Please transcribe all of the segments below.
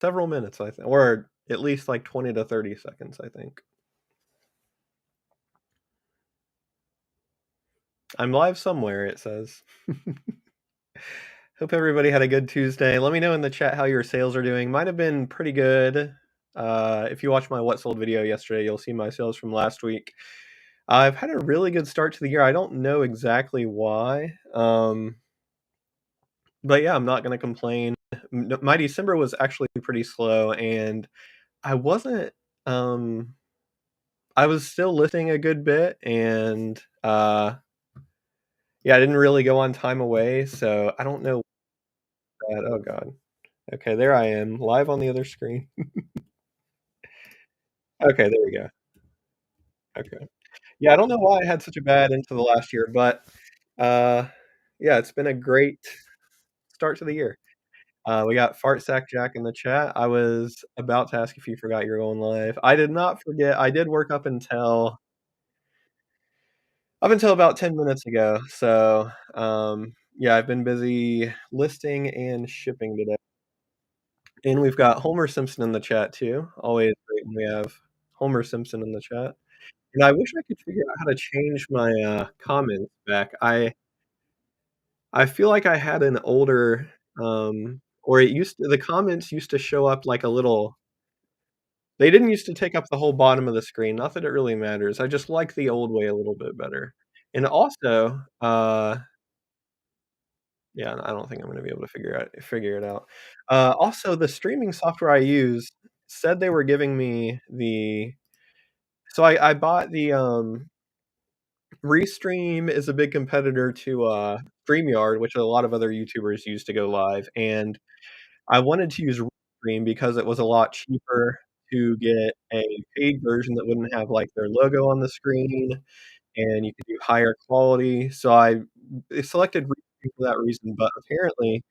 several minutes, I think, or at least like 20 to 30 seconds, I think. I'm live somewhere, it says. Hope everybody had a good Tuesday. Let me know in the chat how your sales are doing. Mine have been pretty good. If you watched my what sold video yesterday, you'll see my sales from last week. I've had a really good start to the year. I don't know exactly why. But yeah, I'm not gonna complain. My December was actually pretty slow, and I wasn't. Um, I was still listing a good bit, and yeah, I didn't really go on time away, so I don't know that. Oh god. Okay, there I am, live on the other screen. Okay, there we go. Okay. Yeah, I don't know why I had such a bad end to the last year, but uh, yeah, it's been a great start to the year. We got Fart Sack Jack in the chat. I was about to ask if you forgot you're going live. I did not forget. I did work up until about 10 minutes ago. So, yeah, I've been busy listing and shipping today. And we've got Homer Simpson in the chat too. Always great when we have Homer Simpson in the chat. And I wish I could figure out how to change my comments back. I feel like I had an older or the comments used to show up like a little. They didn't used to take up the whole bottom of the screen, not that it really matters, I just like the old way a little bit better. And also, yeah, I don't think I'm gonna be able to figure it out. Also, the streaming software I use said they were giving me the so I bought the, Restream is a big competitor to, StreamYard, which a lot of other YouTubers use to go live, and I wanted to use Restream because it was a lot cheaper to get a paid version that wouldn't have, like, their logo on the screen, and you could do higher quality, so I selected Restream for that reason, but apparently,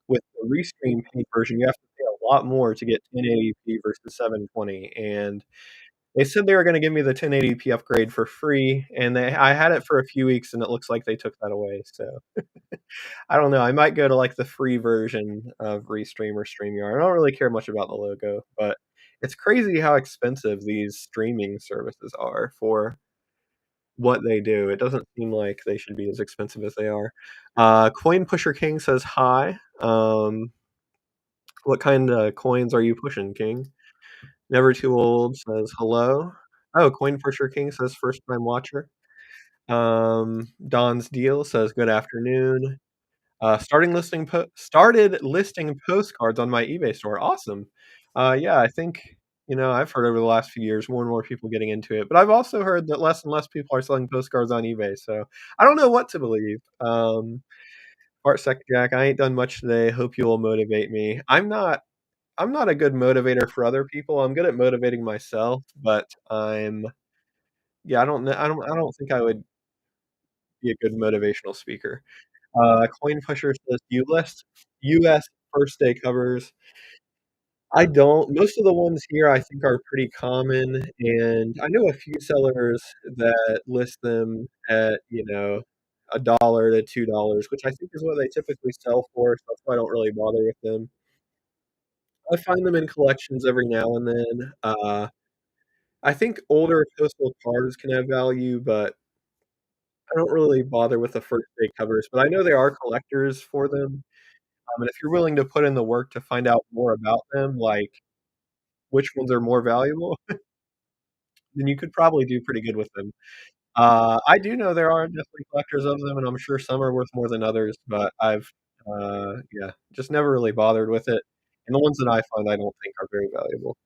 with the Restream paid version, you have to pay a lot more to get 1080p versus 720, and they said they were gonna give me the 1080p upgrade for free, and I had it for a few weeks, and it looks like they took that away, so I don't know, I might go to, like, the free version of Restream or StreamYard. I don't really care much about the logo, but it's crazy how expensive these streaming services are for what they do. It doesn't seem like they should be as expensive as they are. Coin Pusher King says, "Hi." What kinda coins are you pushing, King? Never Too Old says, "Hello." Oh, Coin Pusher King says, "First time watcher." Don's Deal says, "Good afternoon." Started listing postcards on my eBay store. Awesome. Yeah, I think, I've heard over the last few years more and more people getting into it, but I've also heard that less and less people are selling postcards on eBay, so I don't know what to believe. Art Sec Jack, I ain't done much today. Hope you will motivate me. I'm not a good motivator for other people. I'm good at motivating myself, but yeah, I don't know. I don't think I would be a good motivational speaker. Coin Pusher says, "Do you list US first day covers?" I don't. Most of the ones here I think are pretty common, and I know a few sellers that list them at, $1 to $2, which I think is what they typically sell for, so that's why I don't really bother with them. I find them in collections every now and then. I think older postal cards can have value, but I don't really bother with the first day covers, but I know there are collectors for them. And if you're willing to put in the work to find out more about them, like which ones are more valuable, then you could probably do pretty good with them. I do know there are definitely collectors of them, and I'm sure some are worth more than others, but yeah, just never really bothered with it. And the ones that I find I don't think are very valuable.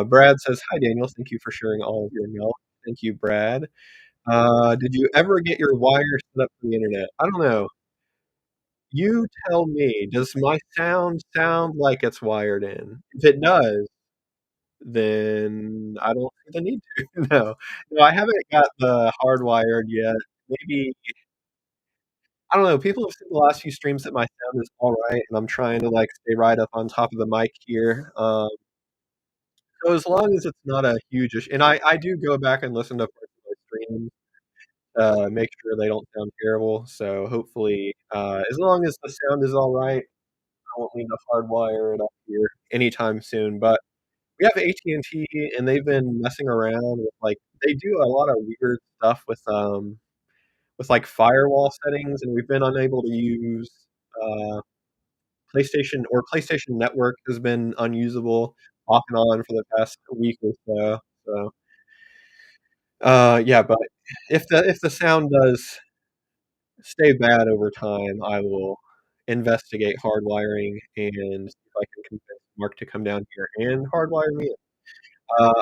Brad says, "Hi, Daniel. Thank you for sharing all of your knowledge." Thank you, Brad. Did you ever get your wire set up for the internet? I don't know. You tell me, does my sound like it's wired in? If it does, then I don't see the need to. No. No, I haven't got the hardwired yet. Maybe I don't know, people have said the last few streams that my sound is alright, and I'm trying to, like, stay right up on top of the mic here. So as long as it's not a huge issue, and I do go back and listen to parts of my streams, make sure they don't sound terrible, so hopefully, as long as the sound is alright, I won't need to hardwire it up here anytime soon, but we have AT&T, and T, and they've been messing around with, like they do a lot of weird stuff with, like, firewall settings, and we've been unable to use, uh, PlayStation Network has been unusable off and on for the past week or so, yeah, but if the sound does stay bad over time, I will investigate hardwiring and see if I can convince Mark to come down here and hardwire me in.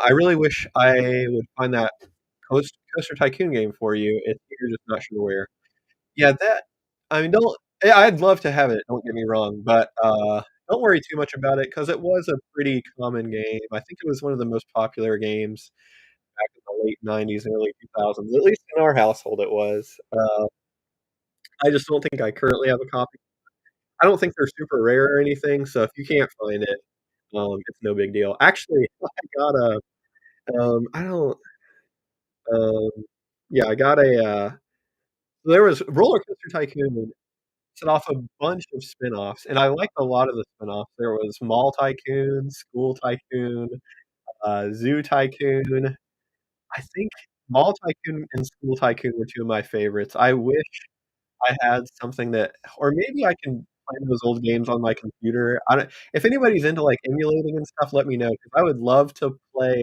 I really wish I would find that Coaster Tycoon game for you, if you're just not sure where. Yeah, that I mean, don't yeah, I'd love to have it, don't get me wrong, but, don't worry too much about it because it was a pretty common game. I think it was one of the most popular games back in the late '90s and early 2000s, at least in our household it was. I just don't think I currently have a copy. I don't think they're super rare or anything, so if you can't find it, it's no big deal. Actually, I got a, I don't, um yeah, I got a, there was Roller Coaster Tycoon set off a bunch of spinoffs, and I liked a lot of the spinoffs. There was Mall Tycoon, School Tycoon, Zoo Tycoon. I think Mall Tycoon and School Tycoon were 2 of my favorites. I wish I had something that or maybe I can play those old games on my computer. I don't if anybody's into, like, emulating and stuff, let me know because I would love to play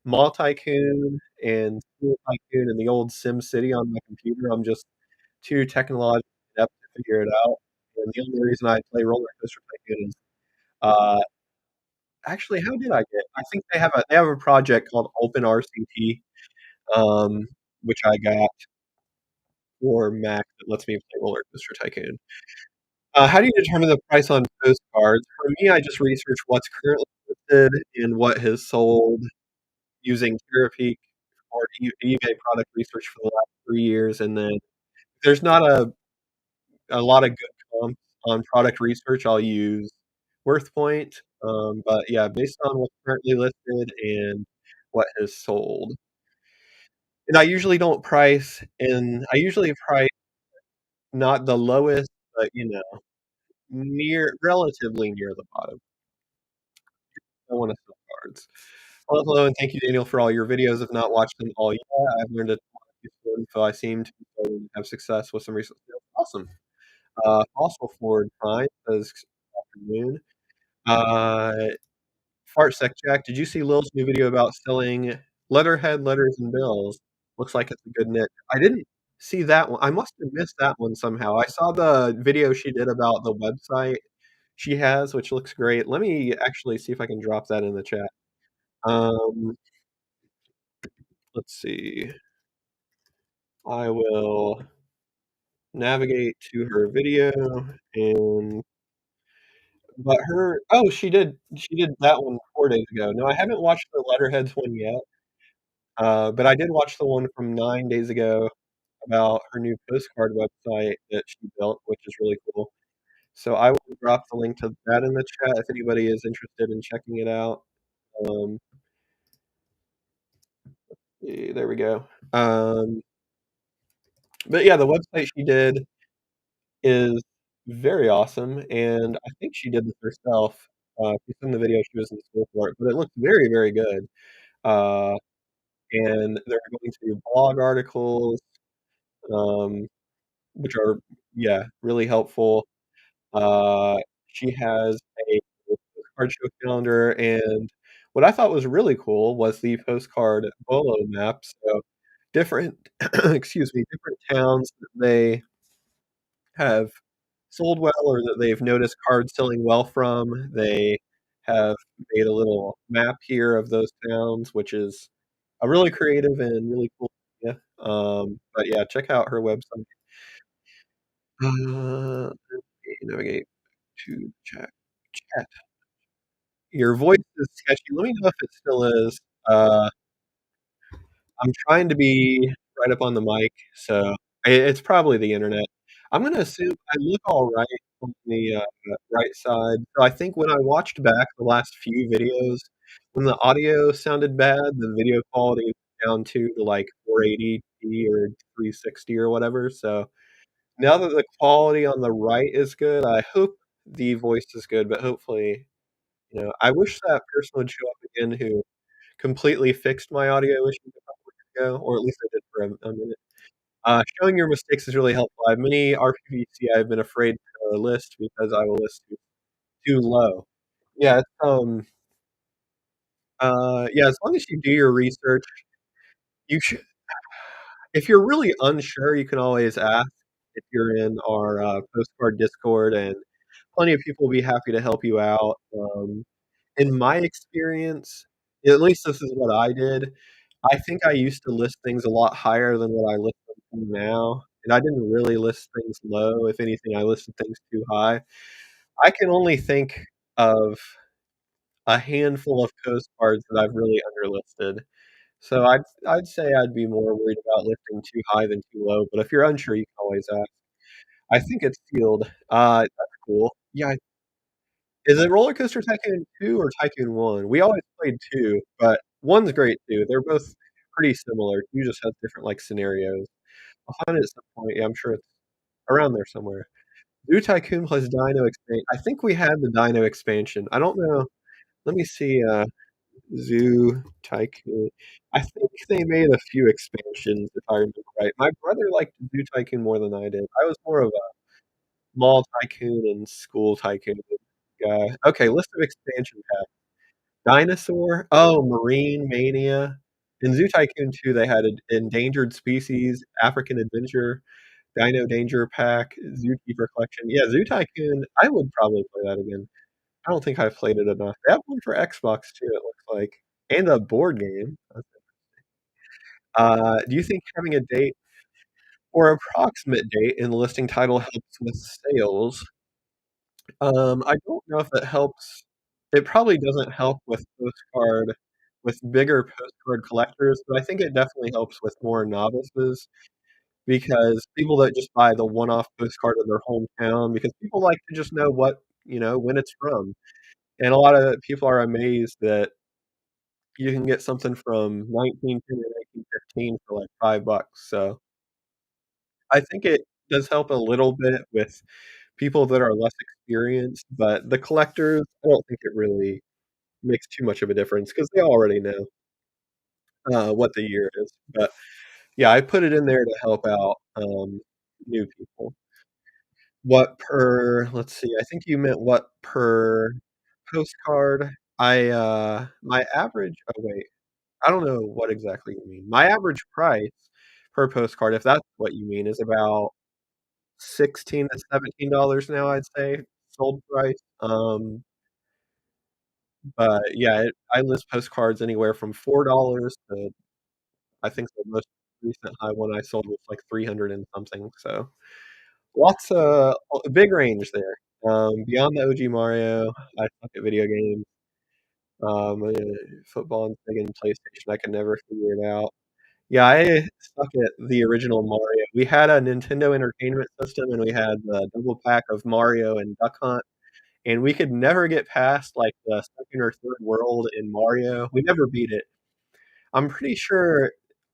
Mall Tycoon and School Tycoon and the old Sim City on my computer. I'm just too technologically adept to figure it out, and the only reason I play Roller Coaster Tycoon is, uh actually, how did I get I think they have a project called OpenRCT, um, which I got for Mac that lets me play Roller Coaster Tycoon. How do you determine the price on postcards? For me, I just research what's currently listed and what has sold using Terapeak or eBay product research for the last 3 years, and then there's not a lot of good comps on product research, I'll use WorthPoint, but yeah, based on what's currently listed and what has sold. And I usually price not the lowest, but, relatively near the bottom. I wanna sell cards. Well, hello, and thank you, Daniel, for all your videos. I've not watched them all yet. I've learned a ton of useful info. I seem to be starting to have success with some recent sales. Awesome. Fossil forward time says afternoon. Uh, Fartsec Jack, did you see Lil's new video about selling letterhead, letters, and bills? Looks like it's a good niche. I didn't see that one. I must have missed that one somehow. I saw the video she did about the website she has, which looks great. Let me actually see if I can drop that in the chat. Um, let's see. I will navigate to her video and but her oh, she did that one 4 days ago. No, I haven't watched the Letterheads one yet, but I did watch the one from 9 days ago about her new postcard website that she built, which is really cool. So I will drop the link to that in the chat if anybody is interested in checking it out. Um, there we go. But yeah, the website she did is very awesome, and I think she did this herself. If you seen the video, she was in school for it, but it looks very, very good. Uh, and they're going to do blog articles, um, which are, yeah, really helpful. Uh, she has a postcard show calendar, and what I thought was really cool was the postcard Bolo map. So different, excuse me, different towns that they have sold well or that they've noticed cards selling well from. They have made a little map here of those towns, which is a really creative and really cool idea. But yeah, check out her website. Let me navigate to chat. Your voice is sketchy. Let me know if it still is. I'm trying to be right up on the mic, so it's probably the internet. I'm gonna assume I look alright on the, right side. So I think when I watched back the last few videos, when the audio sounded bad, the video quality was down to, like, 480p or 360 or whatever, so now that the quality on the right is good, I hope the voice is good, but hopefully, I wish that person would show up again who completely fixed my audio issues a couple weeks ago, or at least I did for a minute. Showing your mistakes is really helpful. I have many RPVC I've been afraid to list because I will list too low. Yeah, yeah, as long as you do your research, you should if you're really unsure, you can always ask if you're in our, Postcard Discord, and plenty of people will be happy to help you out. In my experience, at least this is what I did, I think I used to list things a lot higher than what I list them to now, and I didn't really list things low. If anything, I listed things too high. I can only think of a handful of postcards that I've really underlisted. So I'd say I'd be more worried about lifting too high than too low, but if you're unsure, you can always ask. I think it's sealed. That's cool. Yeah, is it Roller Coaster Tycoon 2 or Tycoon 1? We always played 2, but 1's great too. They're both pretty similar. 2 just has different, like, scenarios. I'll find it at some point. Yeah, I'm sure it's around there somewhere. Zoo Tycoon plus Dino expansion. I think we had the Dino expansion. I don't know. Let me see, Zoo Tycoon. I think they made a few expansions, if I remember right. My brother liked Zoo Tycoon more than I did. I was more of a Mall Tycoon and School Tycoon guy. Okay, list of expansion packs. Dinosaur? Oh, Marine Mania. In Zoo Tycoon 2, they had an Endangered Species, African Adventure, Dino Danger Pack, Zookeeper Collection. Yeah, Zoo Tycoon, I would probably play that again. I don't think I've played it enough. They have one for Xbox too, it looks like, and a board game. Do you think having a date or approximate date in the listing title helps with sales? I don't know if it helps. It probably doesn't help with bigger postcard collectors, but I think it definitely helps with more novices because people that just buy the one-off postcard of their hometown because people like to just know when it's from. And a lot of people are amazed that you can get something from 1910 or 1915 for like $5. So I think it does help a little bit with people that are less experienced, but the collectors, I don't think it really makes too much of a difference because they already know, what the year is. But, yeah, I put it in there to help out, new people. Let's see, I think you meant what per postcard. My average oh, wait, I don't know what exactly you mean. My average price per postcard, if that's what you mean, is about 16 to $17 now, I'd say, sold price. But yeah, I list postcards anywhere from $4 to I think the most recent high one I sold was like 300 and something, so a big range there. Beyond the OG Mario, I suck at video games. Uh, Football and Sega and PlayStation, I can never figure it out. Yeah, I suck at the original Mario. We had a Nintendo Entertainment System, and we had the double pack of Mario and Duck Hunt, and we could never get past, like, the 2nd or 3rd world in Mario. We never beat it. I'm pretty sure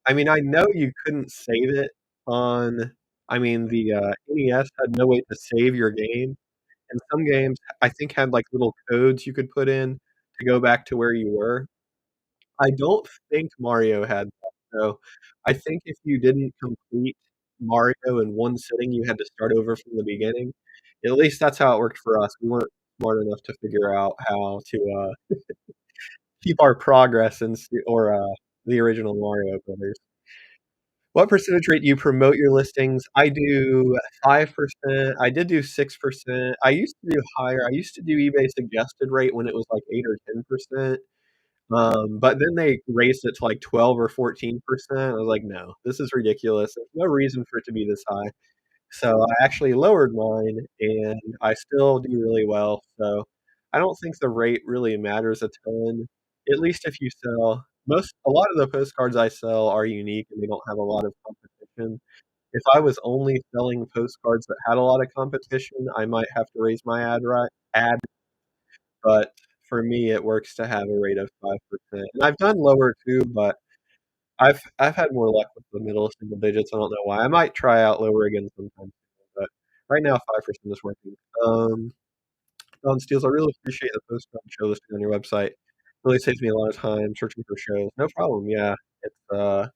I mean, I know you couldn't save it on the, NES had no way to save your game, and some games, I think, had, like, little codes you could put in to go back to where you were. I don't think Mario had that, so I think if you didn't complete Mario in one sitting, you had to start over from the beginning. At least that's how it worked for us. We weren't smart enough to figure out how to, keep our progress the original Mario Brothers. What percentage rate do you promote your listings? I do 5%. I did do 6%. I used to do higher. I used to do eBay suggested rate when it was like 8 or 10%. But then they raised it to like 12 or 14%. I was like, "No, this is ridiculous. There's no reason for it to be this high." So I actually lowered mine, and I still do really well. So I don't think the rate really matters a ton, at least if you sell most a lot of the postcards I sell are unique, and they don't have a lot of competition. If I was only selling postcards that had a lot of competition, I might have to raise my ad, but for me, it works to have a rate of 5%. And I've done lower too, but I've had more luck with the middle single digits. I don't know why. I might try out lower again sometime, but right now 5% is working. Um, discount deals. I really appreciate the postcard show listing on your website. Really saves me a lot of time searching for shows. No problem, yeah. It's,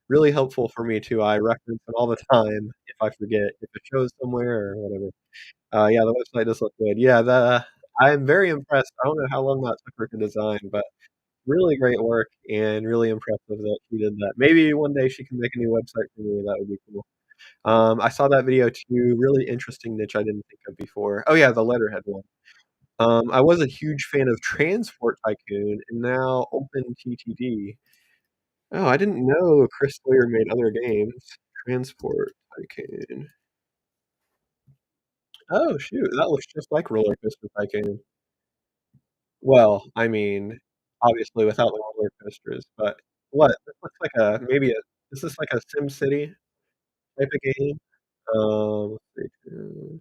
really helpful for me too. I reference it all the time if I forget if it shows somewhere or whatever. Yeah, the website does look good. Yeah, I'm very impressed. I don't know how long that took her to design, but really great work and really impressive that she did that. Maybe one day she can make a new website for me, that would be cool. I saw that video too, really interesting niche I didn't think of before. Oh yeah, the letterhead one. I was a huge fan of Transport Tycoon and now OpenTTD. Oh, I didn't know Chris Sawyer made other games. Transport Tycoon. Oh shoot, that looks just like Roller Coaster Tycoon. Well, I mean, obviously without the roller coasters, but what? This looks like a maybe a is this like a SimCity type of game? Let's see,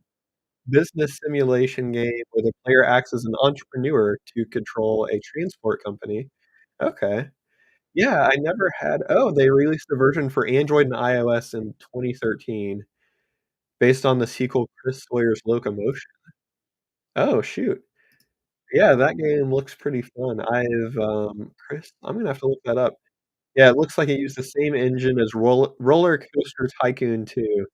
business simulation game where the player acts as an entrepreneur to control a transport company. Okay. Yeah, I never had oh, they released a version for Android and iOS in 2013 based on the sequel Chris Sawyer's Locomotion. Oh, shoot. Yeah, that game looks pretty fun. Chris I'm gonna have to look that up. Yeah, it looks like it used the same engine as Roller Coaster Tycoon 2.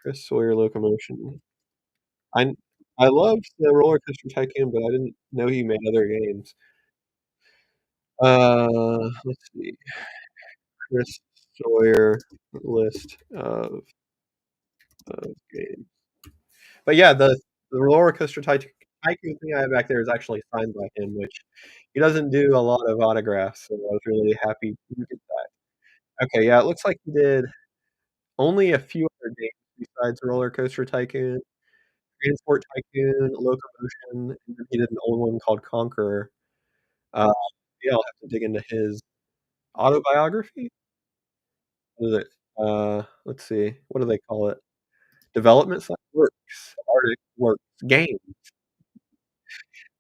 Chris Sawyer Locomotion. I I loved the Roller Coaster Tycoon, but I didn't know he made other games. Let's see. Chris Sawyer list of games. But yeah, the Roller Coaster Tycoon thing I have back there is actually signed by him, which he doesn't do a lot of autographs, so I was really happy to get that. Okay, yeah, it looks like he did only a few other games besides Roller Coaster Tycoon, Transport Tycoon, Locomotion, and then he did an old one called Conqueror. Uh, yeah, I'll have to dig into his autobiography? What is it? Let's see, what do they call it? Development site? Works, artist works, game.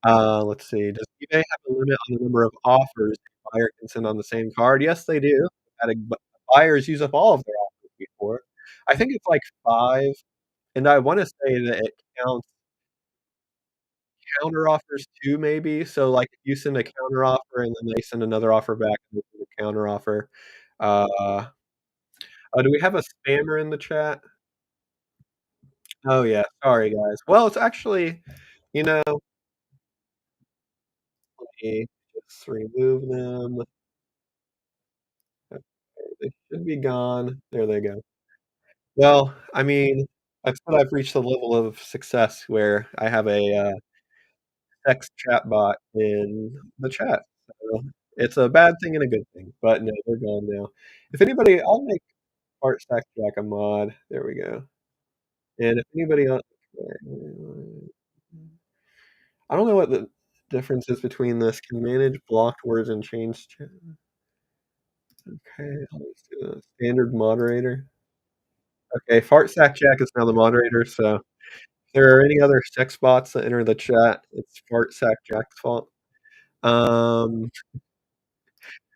Let's see, does eBay have a limit on the number of offers a buyer can send on the same card? Yes, they do. Had a bu buyers use up all of their offers before. I think it's like 5, and I wanna say that it counts counter offers too, maybe? So, like, if you send a counter offer and then they send another offer back and they send a counter offer. Uh, do we have a spammer in the chat? Oh, yeah, sorry, guys. Well, it's actually you know, let me just remove them. Okay, they should be gone. There they go. Well, I mean, I've said I've reached a level of success where I have a, text chatbot in the chat, so it's a bad thing and a good thing, but no, they're gone now. If anybody I'll make Art Stack Jack a mod. There we go. And if anybody else I don't know what the difference is between this. Can manage blocked words and change chat. Okay, let's do the standard moderator. Okay, Fart Sack Jack is now the moderator, so if there are any other sex bots that enter the chat, it's Fart Sack Jack's fault. Um,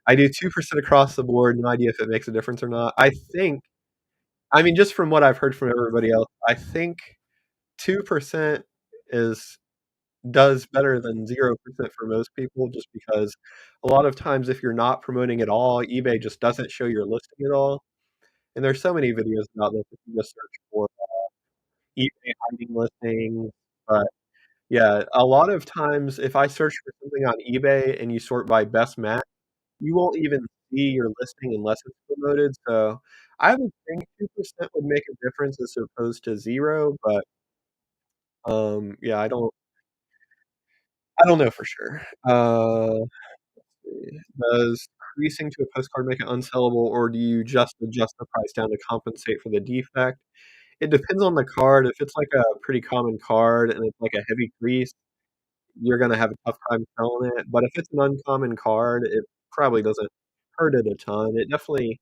I do 2% across the board, no idea if it makes a difference or not. I mean, just from what I've heard from everybody else, I think 2% is does better than 0% for most people just because a lot of times if you're not promoting at all, eBay just doesn't show your listing at all, and there's so many videos about this if you just search for eBay hiding listings, but yeah, a lot of times if I search for something on eBay and you sort by best match, you won't even see your listing unless it's promoted, so I would think 2% would make a difference as opposed to 0, but, yeah, I don't know for sure. Does creasing to a postcard make it unsellable, or do you just adjust the price down to compensate for the defect? It depends on the card. If it's like a pretty common card and it's like a heavy crease, you're gonna have a tough time selling it, but if it's an uncommon card, it probably doesn't hurt it a ton. It definitely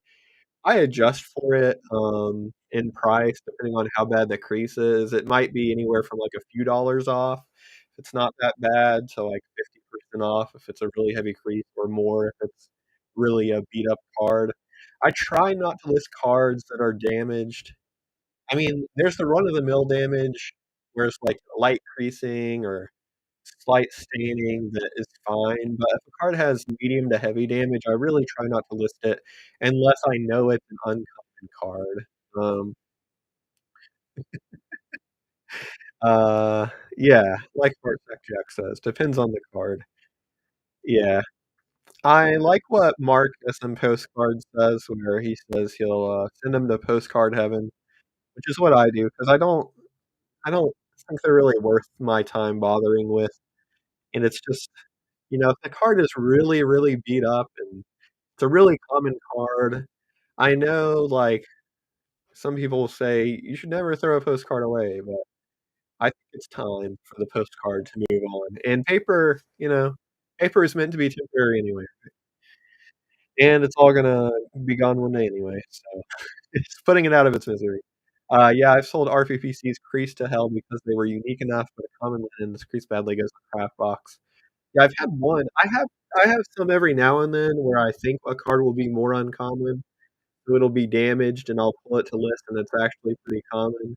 I adjust for it, in price depending on how bad the crease is. It might be anywhere from, like, a few dollars off if it's not that bad to, like, 50% off if it's a really heavy crease or more if it's really a beat up card. I try not to list cards that are damaged. I mean, there's the run of the mill damage where it's, like, light creasing or slight staining that is fine, but if a card has medium to heavy damage, I really try not to list it unless I know it's an uncommon card. Um, uh, yeah, like Heartsack Jack says, depends on the card. Yeah. I like what Mark SM Postcards says, where he says he'll, send them to postcard heaven, which is what I do, 'cause I don't think they're really worth my time bothering with, and it's just if the card is really, really beat up and it's a really common card, I know, like, some people will say, "You should never throw a postcard away," but I think it's time for the postcard to move on, and paper is meant to be temporary anyway, and it's all gonna be gone one day anyway, so it's putting it out of its misery. Yeah, I've sold RPPC's Crease to hell because they were unique enough, but a common lens Crease badly goes in the craft box. Yeah, I've had one. I have some every now and then where I think a card will be more uncommon, so it'll be damaged, and I'll pull it to list, and it's actually pretty common,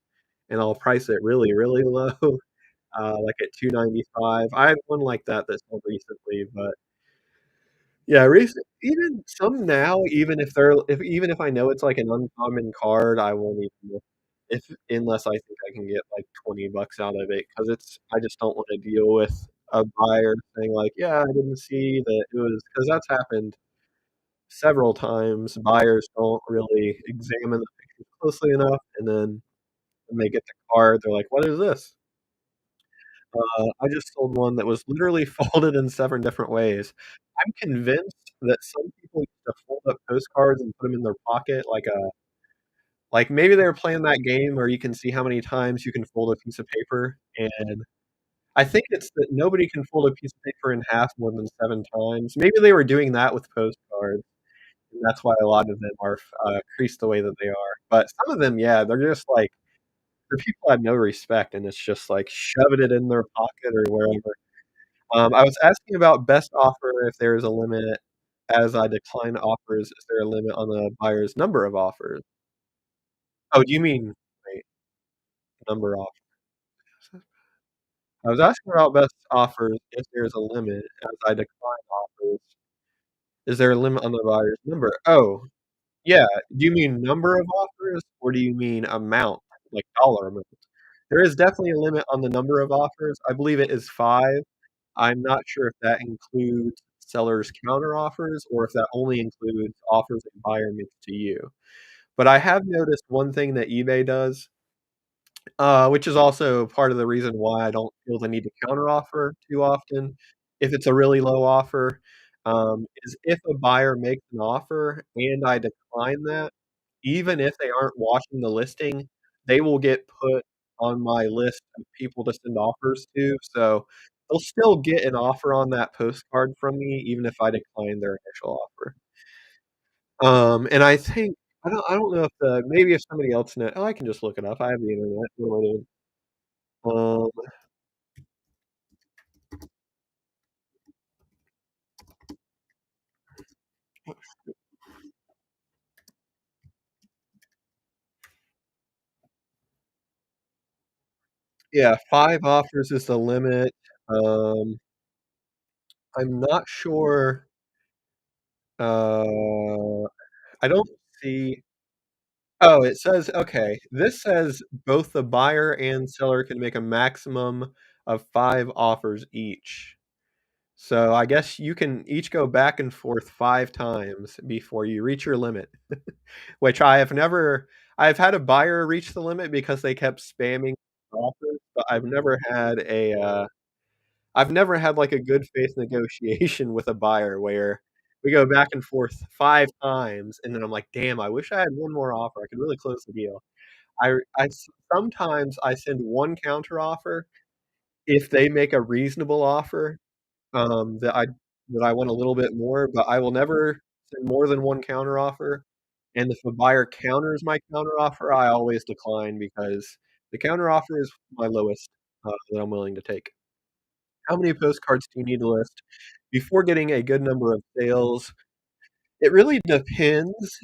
and I'll price it really, really low, like at $2.95. I had one like that that sold recently, but yeah, even some now, even if I know it's like an uncommon card, I won't even look if unless I think I can get like $20 out of it, because I just don't wanna deal with a buyer saying like, "Yeah, I didn't see that it was," because that's happened several times. Buyers don't really examine the pictures closely enough, and then when they get the card, they're like, "What is this?" I just sold one that was literally folded in 7 different ways. I'm convinced that some people used to fold up postcards and put them in their pocket like, maybe they were playing that game where you can see how many times you can fold a piece of paper, and I think it's that nobody can fold a piece of paper in half more than 7 times. Maybe they were doing that with postcards, and that's why a lot of them are creased the way that they are. But some of them, yeah, they're just like the people have no respect, and it's just like shoving it in their pocket or wherever. I was asking about best offer if there is a limit as I decline offers. Is there a limit on the buyer's number of offers? Oh, do you mean wait, number off I was asking about best offers if there's a limit as I decline offers. Is there a limit on the buyer's number? Oh, yeah. Do you mean number of offers or do you mean amount, like dollar amount? There is definitely a limit on the number of offers. I believe it is 5. I'm not sure if that includes seller's counter offers or if that only includes offers a buyer makes to you. But I have noticed one thing that eBay does, which is also part of the reason why I don't feel the need to counteroffer too often, if it's a really low offer, is if a buyer makes an offer and I decline that, even if they aren't watching the listing, they will get put on my list of people to send offers to, so they'll still get an offer on that postcard from me even if I decline their initial offer. And I think I don't know if maybe if somebody else I can just look it up. I have the internet. What am I doing? Um, yeah, 5 offers is the limit. Um, I'm not sure, uh, I don't see oh, it says okay, this says both the buyer and seller can make a maximum of 5 offers each. So, I guess you can each go back and forth 5 times before you reach your limit, which I've had a buyer reach the limit because they kept spamming offers, but I've never had, like, a good faith negotiation with a buyer where we go back and forth 5 times, and then I'm like, "Damn, I wish I had one more offer, I could really close the deal." Sometimes I send 1 counter offer if they make a reasonable offer, that I want a little bit more, but I will never send more than 1 counter offer, and if a buyer counters my counter offer, I always decline because the counter offer is my lowest, that I'm willing to take. How many postcards do you need to list before getting a good number of sales? It really depends.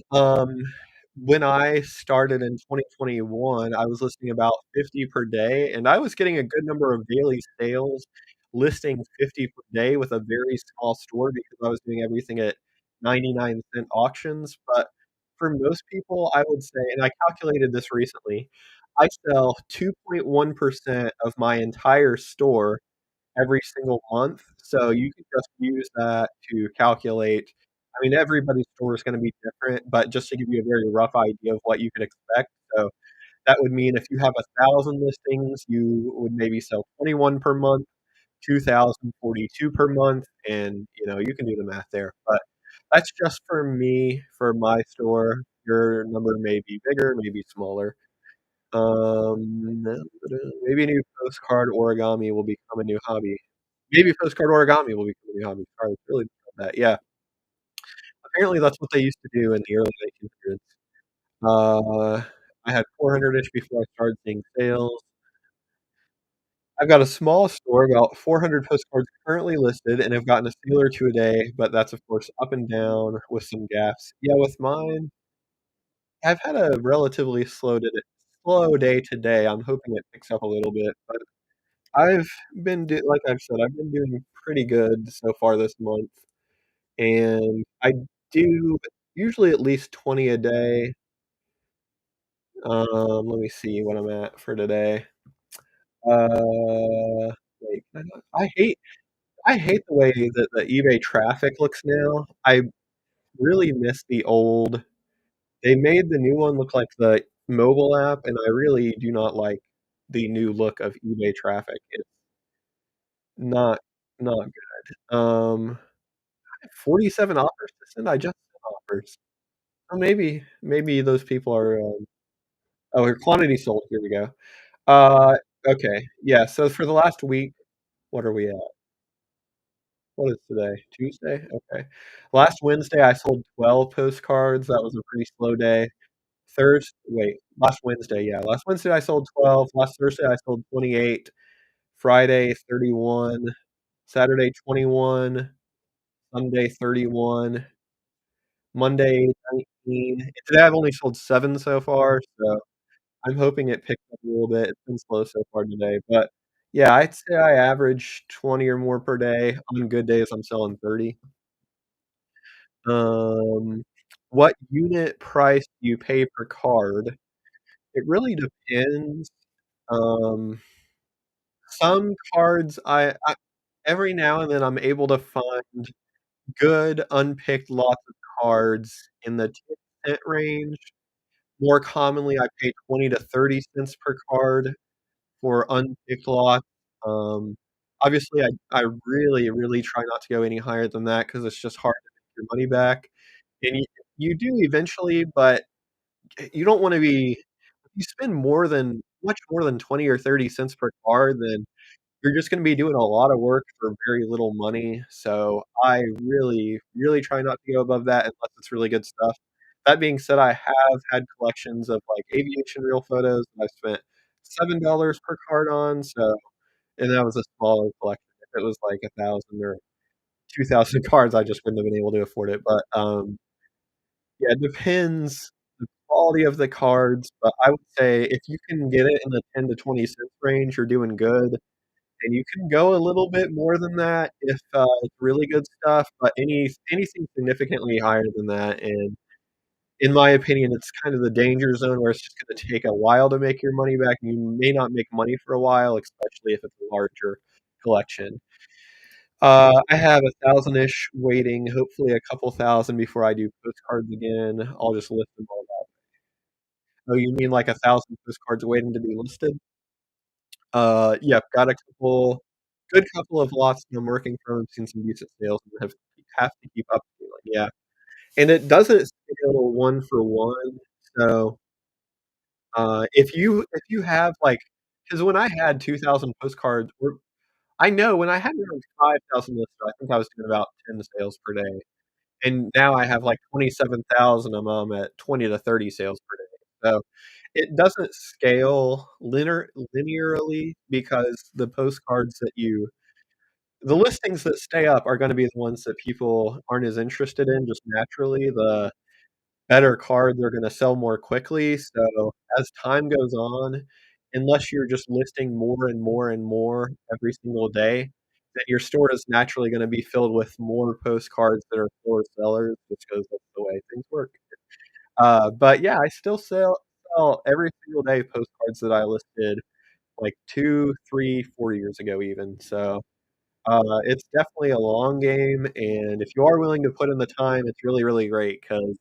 when I started in 2021, I was listing about 50 per day, and I was getting a good number of daily sales, listing 50 per day with a very small store because I was doing everything at 99¢ auctions, but for most people, I would say, and I calculated this recently, I sell 2.1% of my entire store every single month, so you can just use that to calculate. I mean, everybody's store is gonna be different, but just to give you a very rough idea of what you could expect, so that would mean if you have 1,000 listings, you would maybe sell 21 per month, 2,042 per month, and, you can do the math there, but that's just for me, for my store. Your number may be bigger, maybe smaller. Maybe a new postcard origami will become a new hobby. Maybe postcard origami will become a new hobby. Sorry, it's really that. Yeah, apparently that's what they used to do in the early 1900s. I had 400-ish before I started seeing sales. I've got a small store, about 400 postcards currently listed, and have gotten a sale or 2 a day, but that's, of course, up and down with some gaps. Yeah, with mine, I've had a relatively slow day today. I'm hoping it picks up a little bit, but I've like I've said, I've been doing pretty good so far this month, and I do usually at least 20 a day. Let me see what I'm at for today. Wait, can I not I hate the way that the eBay traffic looks now. I really miss the old. They made the new one look like the mobile app, and I really do not like the new look of eBay traffic. It's not not good. 47 offers to send? I just sent offers. Oh, maybe those people are, oh, your quantity sold, here we go. Uh, okay, yeah, so for the last week, what are we at? What is today? Tuesday? Okay. Last Wednesday, I sold 12 postcards, that was a pretty slow day. Last Wednesday, yeah, last Wednesday I sold 12, last Thursday I sold 28, Friday 31, Saturday 21, Sunday 31, Monday 19, and today I've only sold 7 so far, so I'm hoping it picks up a little bit. It's been slow so far today, but yeah, I'd say I average 20 or more per day. On good days, I'm selling 30. Um, what unit price do you pay per card? It really depends. Um, some cards I every now and then I'm able to find good unpicked lots of cards in the 10¢ range. More commonly, I pay 20 to 30¢ per card for unpicked lots. Um, obviously, I really, really try not to go any higher than that because it's just hard to make your money back, and you do eventually, but you don't wanna be if you spend much more than 20 or 30¢ per card, then you're just gonna be doing a lot of work for very little money, so I really, really try not to go above that unless it's really good stuff. That being said, I have had collections of, like, aviation reel photos that I spent $7 per card on, so and that was a smaller collection. If it was, like, 1,000 or 2,000 cards, I just wouldn't have been able to afford it, but, yeah, it depends the quality of the cards, but I would say if you can get it in the 10 to 20¢ range, you're doing good. And you can go a little bit more than that if, it's really good stuff, but anything significantly higher than that, and in my opinion, it's kind of the danger zone where it's just gonna take a while to make your money back, and you may not make money for a while, especially if it's a larger collection. I have 1,000-ish waiting, hopefully a couple thousand before I do postcards again. I'll just list them all out. Oh, you mean like 1,000 postcards waiting to be listed? Yeah, got a good couple of lots that I'm working from, seen some decent sales, and have to keep upscaling, yeah. And it doesn't scale one for one, so, if you have, like, because when I had 2,000 postcards or I know when I had around 5,000 listed, I think I was doing about 10 sales per day, and now I have, like, 27,000 of 'em, I'm at 20 to 30 sales per day, so it doesn't scale linearly because the listings that stay up are gonna be the ones that people aren't as interested in just naturally. better cards are gonna sell more quickly, so as time goes on, unless you're just listing more and more and more every single day, then your store is naturally gonna be filled with more postcards that are slower sellers just 'cause that's the way things work. But yeah, I still sell every single day postcards that I listed like 2, 3, 4 years ago even, so, it's definitely a long game, and if you are willing to put in the time, it's really, really great 'cause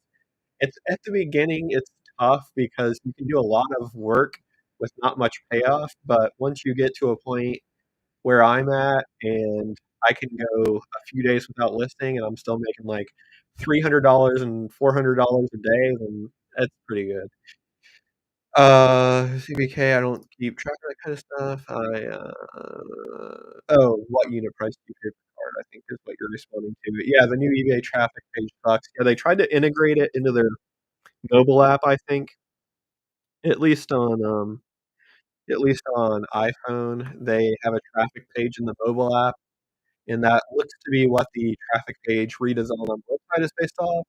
it's at the beginning, it's tough because you can do a lot of work with not much payoff, but once you get to a point where I'm at and I can go a few days without listing and I'm still making like $300 and $400 a day, then that's pretty good. CBK, I don't keep track of that kinda stuff. Oh, what unit price do you pay per card, I think is what you're responding to. Yeah, the new eBay traffic page sucks. Yeah, they tried to integrate it into their mobile app, I think, at least on, um at least on iPhone, they have a traffic page in the mobile app, and that looks to be what the traffic page redesign on the website is based off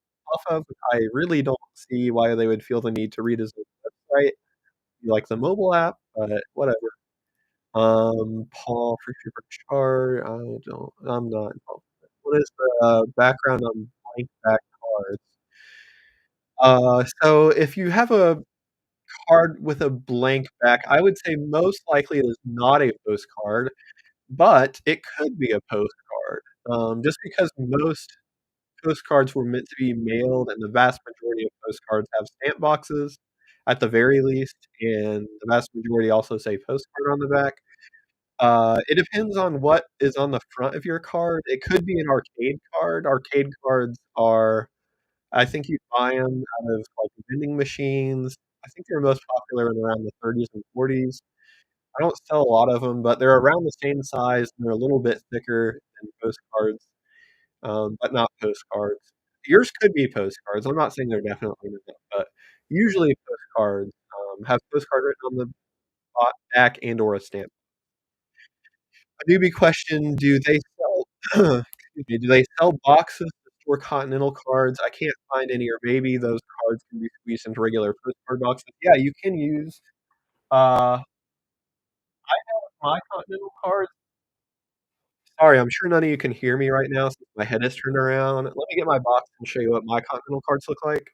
of. I really don't see why they would feel the need to redesign the website like the mobile app, but whatever. Paul for supercharge. I'm not involved. What is the background on blank back cards? So if you have a card with a blank back, I would say most likely it is not a postcard, but it could be a postcard. Just because most postcards were meant to be mailed, and the vast majority of postcards have stamp boxes at the very least, and the vast majority also say postcard on the back. It depends on what is on the front of your card. It could be an arcade card. Arcade cards are I think you buy them out of, like, vending machines. I think they're most popular in around the 30s and 40s. I don't sell a lot of them, but they're around the same size, and they're a little bit thicker than postcards, but not postcards. Yours could be postcards. I'm not saying they're definitely not, but usually postcards, have postcard written on the back and or a stamp. A newbie question, do they sell excuse me, do they sell boxes to store Continental cards? I can't find any, or maybe those cards can be squeezed into regular postcard boxes. Yeah, you can use, I have my Continental cards. Sorry, I'm sure none of you can hear me right now since my head is turned around. Let me get my box and show you what my Continental cards look like.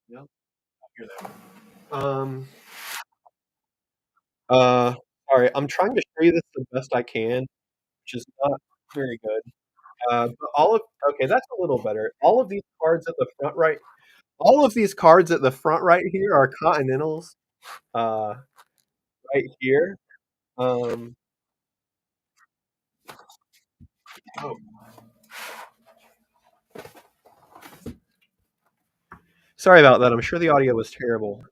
Yep, here they are. Uh, sorry, I'm trying to show you this the best I can, which is not very good. But all of okay, that's a little better. All of these cards at the front right here are Continentals, uh, right here. Um, oh, sorry about that. I'm sure the audio was terrible.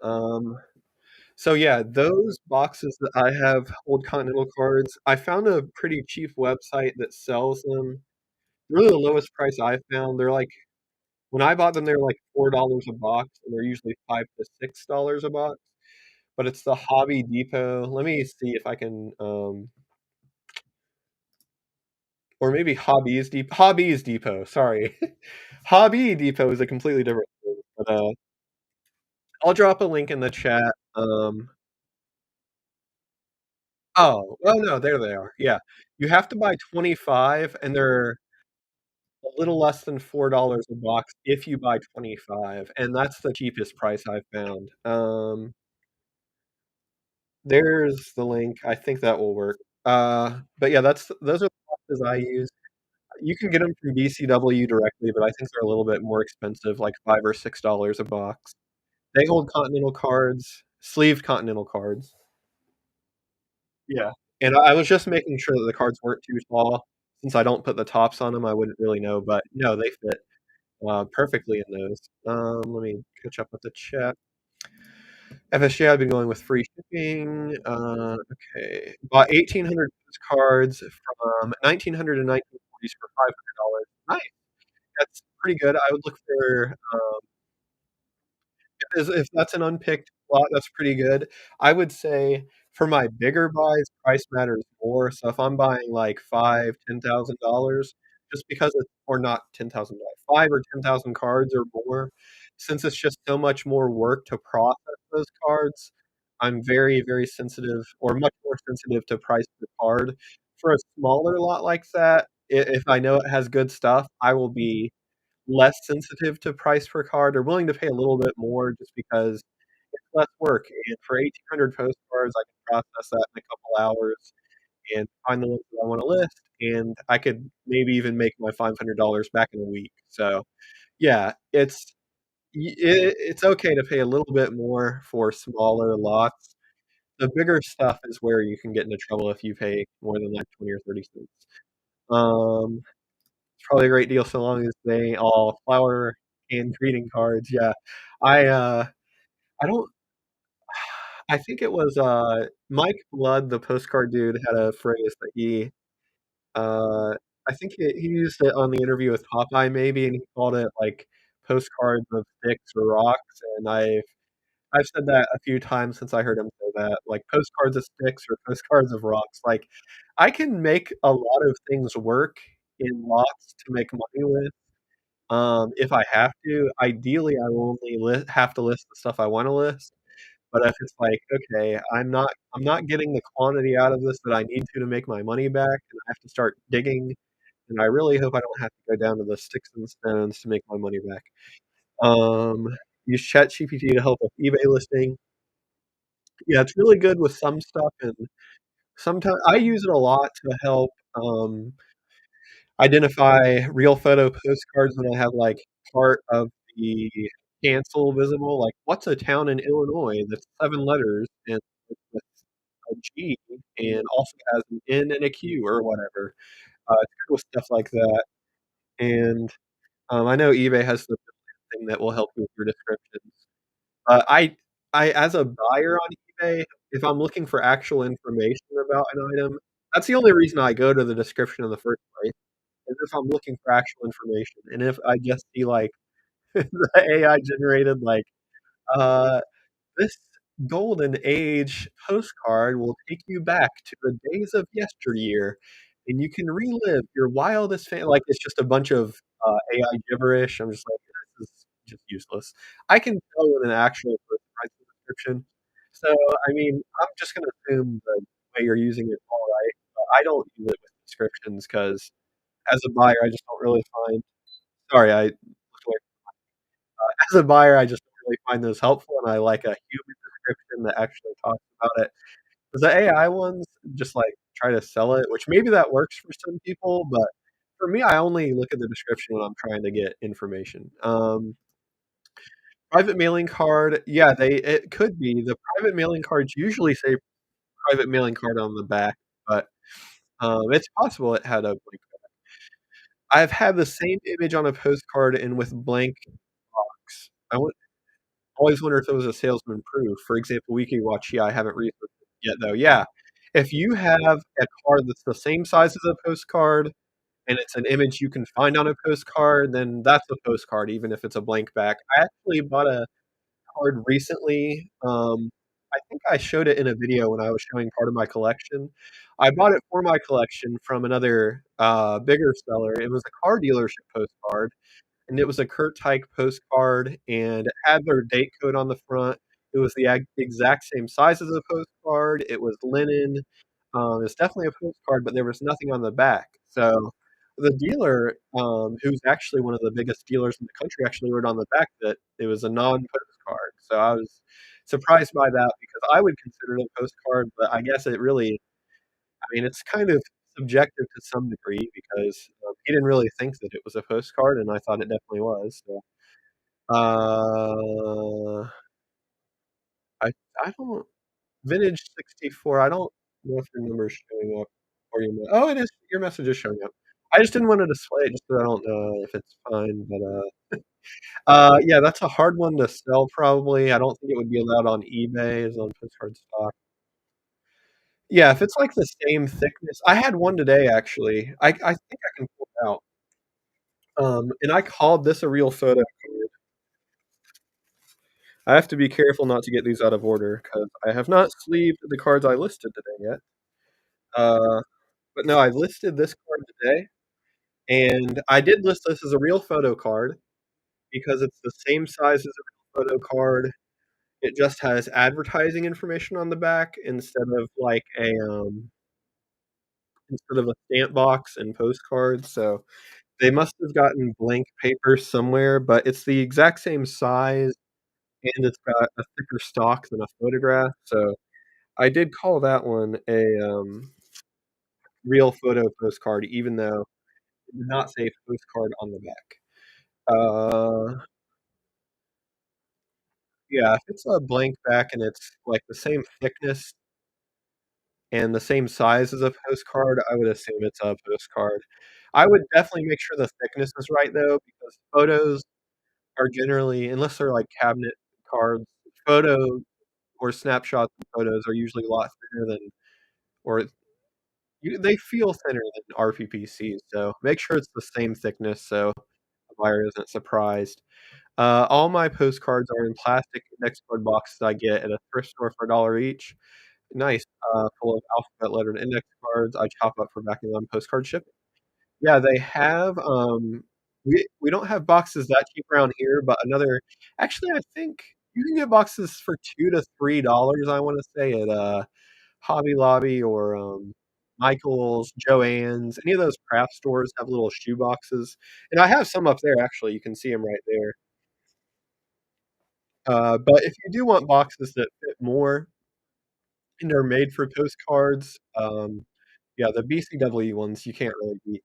So yeah, those boxes that I have hold Continental cards. I found a pretty cheap website that sells them. Really the lowest price I found. They're like when I bought them, they were like $4 a box, and they're usually 5 to $6 a box. But it's the Hobby Depot. Let me see if I can, or maybe Hobbies Depot, sorry. Hobby Depot is a completely different thing, but, I'll drop a link in the chat, oh, no, there they are, yeah. You have to buy 25, and they're a little less than $4 a box if you buy 25, and that's the cheapest price I've found. There's the link, I think that will work. But yeah, those are the boxes I use. You can get them from BCW directly, but I think they're a little bit more expensive, like 5 or $6 a box. They hold Continental cards, sleeved Continental cards. Yeah, and I was just making sure that the cards weren't too small. Since I don't put the tops on them, I wouldn't really know, but no, they fit, perfectly in those. Let me catch up with the chat. FSJ, I've been going with free shipping. Okay. Bought 1,800 cards from 1900 to 1940s for $500. Nice. That's pretty good. I would look for, if that's an unpicked lot, that's pretty good. I would say for my bigger buys, price matters more. So if I'm buying like $5,000, $10,000, just because it's or not 10,000, 5 or 10,000 cards or more, since it's just so much more work to process those cards, I'm very, very sensitive or much more sensitive to price per card. For a smaller lot like that, if I know it has good stuff, I will be less sensitive to price per card or willing to pay a little bit more just because it's less work, and for 1,800 postcards, I can process that in a couple hours and find the ones that I wanna list, and I could maybe even make my $500 back in a week. So, yeah, it's okay to pay a little bit more for smaller lots. The bigger stuff is where you can get into trouble if you pay more than, like, 20 or 30 cents. Um, it's probably a great deal so long as they all flower and greeting cards, yeah. I, uh, I don't I think it was, Mike Blood, the postcard dude, had a phrase that uh, I think he used it on the interview with Popeye maybe, and he called it, like, "postcards of sticks or rocks," and I've said that a few times since I heard him say that, like, "postcards of sticks or postcards of rocks." Like, I can make a lot of things work in lots to make money with, if I have to. Ideally, I will only have to list the stuff I wanna list. But if it's like, "Okay, I'm not getting the quantity out of this that I need to make my money back, and I have to start digging, and I really hope I don't have to go down to the sticks and stones to make my money back." Um, use ChatGPT to help with eBay listing. Yeah, it's really good with some stuff, and sometimes I use it a lot to help, identify real photo postcards when I have, like, part of the cancel visible, like, what's a town in Illinois that's 7 letters and with a G and also has an N and a Q or whatever. It's good with stuff like that, and, I know eBay has the thing that will help you with your descriptions. Uh, I as a buyer on eBay, if I'm looking for actual information about an item, that's the only reason I go to the description in the first place, is if I'm looking for actual information, and if I just see, like, the AI generated, like, uh this golden age postcard will take you back to the days of yesteryear, and you can relive your wildest like, it's just a bunch of, AI gibberish. I'm just like, "This is just useless." I can tell when an actual person writes a description. So, I mean, I'm just gonna assume the way you're using it alright, but I don't use it with descriptions because as a buyer, I just don't really find sorry, I looked away. As a buyer, I just don't really find those helpful, and I like a human description that actually talks about it. 'Cause the AI ones just, like, try to sell it, which maybe that works for some people, but for me, I only look at the description when I'm trying to get information. Private mailing card, yeah, it could be. The private mailing cards usually say private mailing card on the back, but, it's possible it had a blank I've had the same image on a postcard and with blank box. Always wonder if it was a salesman proof. For example, Wiki Watch, yeah, I haven't researched it yet, though. Yeah. If you have a card that's the same size as a postcard and it's an image you can find on a postcard, then that's a postcard, even if it's a blank back. I actually bought a card recently. I think I showed it in a video when I was showing part of my collection. I bought it for my collection from another, bigger seller. It was a car dealership postcard, and it was a Kurt Tyke postcard, and it had their date code on the front. It was the exact same size as a postcard. It was linen. It's definitely a postcard, but there was nothing on the back. So the dealer, who's actually one of the biggest dealers in the country, actually wrote on the back that it was a non-postcard. So I was surprised by that because I would consider it a postcard, but I guess it really I mean, it's kind of subjective to some degree because, he didn't really think that it was a postcard, and I thought it definitely was, so, uh, I I don't vintage 64, I don't know if your number's showing up or your oh, it is, your message is showing up. I just didn't wanna display it just 'cause I don't know if it's fine, but, yeah, that's a hard one to sell probably. I don't think it would be allowed on eBay as on postcard stock. Yeah, if it's, like, the same thickness I had one today, actually. I think I can pull it out. And I called this a real photo card. I have to be careful not to get these out of order because I have not sleeved the cards I listed today yet. Uh, but no, I listed this card today, and I did list this as a real photo card because it's the same size as a real photo card. It just has advertising information on the back instead of a stamp box and postcards, so they must have gotten blank paper somewhere, but it's the exact same size, and it's got a thicker stock than a photograph, so I did call that one a real photo postcard even though it did not say postcard on the back. Yeah, if it's a blank back and it's, like, the same thickness and the same size as a postcard, I would assume it's a postcard. I would definitely make sure the thickness is right, though, because photos are generally unless they're, like, cabinet cards, photo or snapshots and photos are usually a lot thinner than or they feel thinner than RPPCs, so make sure it's the same thickness so the buyer isn't surprised. All my postcards are in plastic index card boxes I get at a thrift store for $1 each. Nice, full of alphabet lettered index cards I chop up for backing on postcard shipping. Yeah, they have, we don't have boxes that cheap around here, but another actually, I think you can get boxes for 2 to $3, I wanna say, at, Hobby Lobby or, Michael's, Joann's, any of those craft stores have little shoe boxes, and I have some up there, actually, you can see them right there. But if you do want boxes that fit more and are made for postcards, yeah, the BCW ones you can't really beat.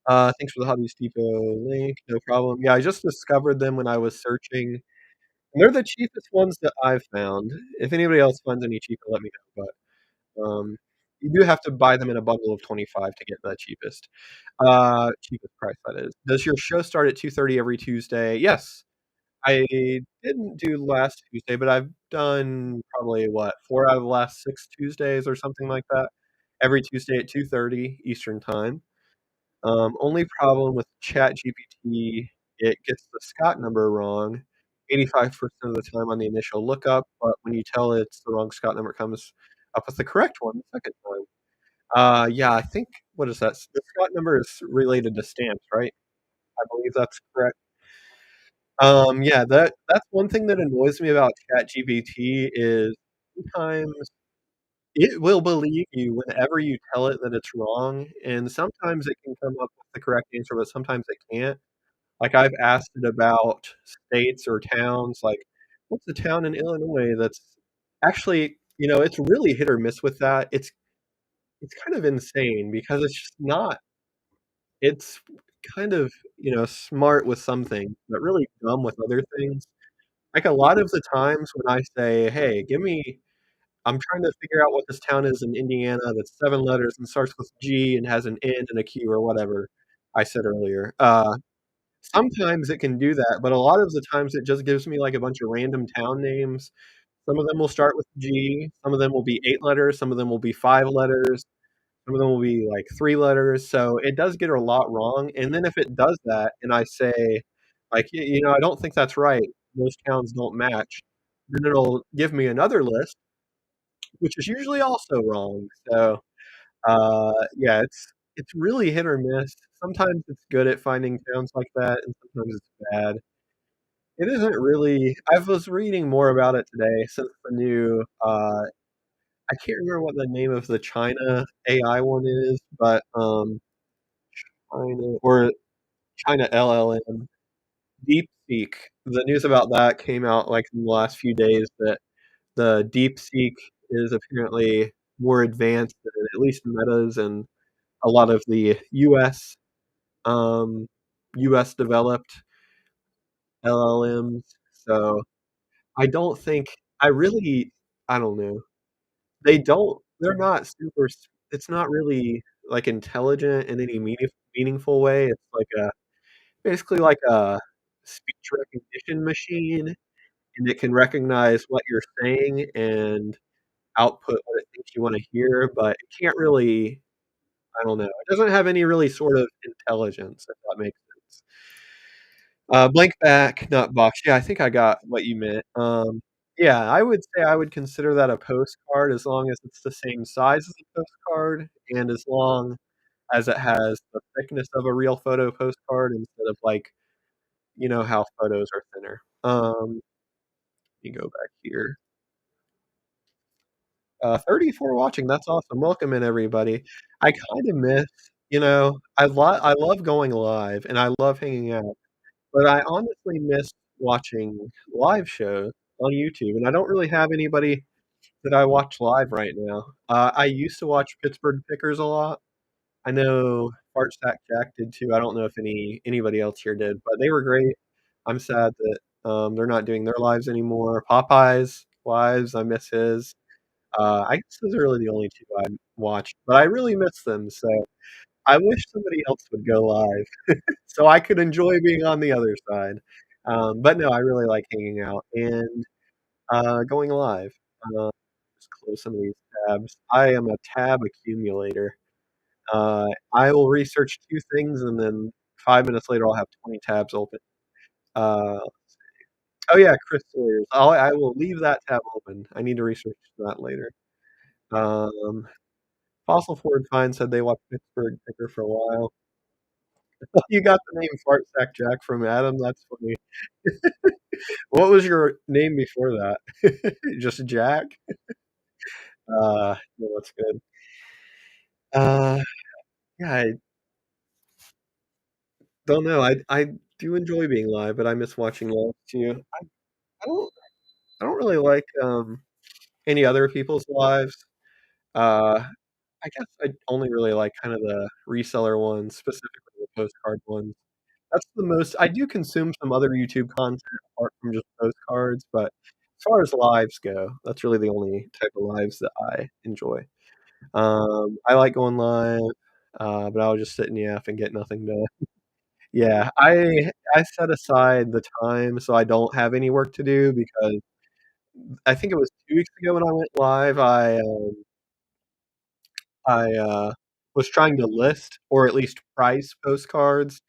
Thanks for the Hobby Depot link, no problem. Yeah, I just discovered them when I was searching, and they're the cheapest ones that I've found. If anybody else finds any cheaper, let me know, but, you do have to buy them in a bundle of 25 to get the cheapest. Cheapest price, that is. Does your show start at 2:30 every Tuesday? Yes. I didn't do last Tuesday, but I've done probably, what, 4 out of the last 6 Tuesdays or something like that. Every Tuesday at 2:30 Eastern Time. Only problem with ChatGPT, it gets the Scott number wrong 85% of the time on the initial lookup, but when you tell it it's the wrong Scott number, it comes up with the correct one the second time. Yeah, I think what is that? The Scott number is related to stamps, right? I believe that's correct. Yeah, that's one thing that annoys me about ChatGPT is sometimes it will believe you whenever you tell it that it's wrong, and sometimes it can come up with the correct answer, but sometimes it can't. Like, I've asked it about states or towns, like, "What's a town in Illinois that's" actually, it's really hit or miss with that. It's kind of insane because it's just not it's kind of, smart with some things, but really dumb with other things. Like, a lot of the times when I say, "Hey, I'm trying to figure out what this town is in Indiana that's 7 letters and starts with G and has an N and a Q," or whatever I said earlier. Sometimes it can do that, but a lot of the times it just gives me, like, a bunch of random town names. Some of them will start with G, some of them will be 8 letters, some of them will be 5 letters, some of them will be, like, 3 letters, so it does get a lot wrong, and then if it does that and I say, like, I don't think that's right, those towns don't match," then it'll give me another list, which is usually also wrong, so, yeah, it's really hit or miss. Sometimes it's good at finding towns like that, and sometimes it's bad. It isn't really I was reading more about it today since the new, I can't remember what the name of the China AI one is, but, China or China LLM, DeepSeek. The news about that came out, like, in the last few days that the DeepSeek is apparently more advanced than at least Meta's and a lot of the um, US developed LLMs, so I don't think I really I don't know. They're not super s it's not really, like, intelligent in any meaningful way. It's like a basically like a speech recognition machine, and it can recognize what you're saying and output what it thinks you wanna hear, but it can't really I don't know. It doesn't have any really sort of intelligence, if that makes sense. Blank back, not box. Yeah, I think I got what you meant. Yeah, I would say I would consider that a postcard as long as it's the same size as a postcard and as long as it has the thickness of a real photo postcard instead of, like, you know how photos are thinner. Let me go back here. 30 for watching, that's awesome. Welcome in, everybody. I kinda miss I love going live, and I love hanging out, but I honestly miss watching live shows on YouTube, and I don't really have anybody that I watch live right now. I used to watch Pittsburgh Pickers a lot. I know Fart Sack Jack did too. I don't know if anybody else here did, but they were great. I'm sad that, they're not doing their lives anymore. Popeye's lives, I miss his. I guess those are really the only 2 I watched, but I really miss them, so I wish somebody else would go live so I could enjoy being on the other side. But no, I really like hanging out and, going live. Just close some of these tabs. I am a tab accumulator. I will research 2 things, and then 5 minutes later, I'll have 20 tabs open. Uh, oh, yeah, Chris Sawyers. I will leave that tab open. I need to research that later. Um, Fossil Ford Find said they watched Pittsburgh Picker for a while. You got the name Fart Sack Jack from Adam? That's funny. What was your name before that? Just Jack? No, that's good. Uh, yeah, I don't know. I do enjoy being live, but I miss watching live too. I don't I don't really like, any other people's lives. Uh, I guess I only really like kind of the reseller ones, specifically the postcard ones. That's the most I do consume some other YouTube content apart from just postcards, but as far as lives go, that's really the only type of lives that I enjoy. I like going live, but I'll just sit in the app and get nothing done. Yeah, I set aside the time so I don't have any work to do because I think it was 2 weeks ago when I went live, I was trying to list or at least price postcards,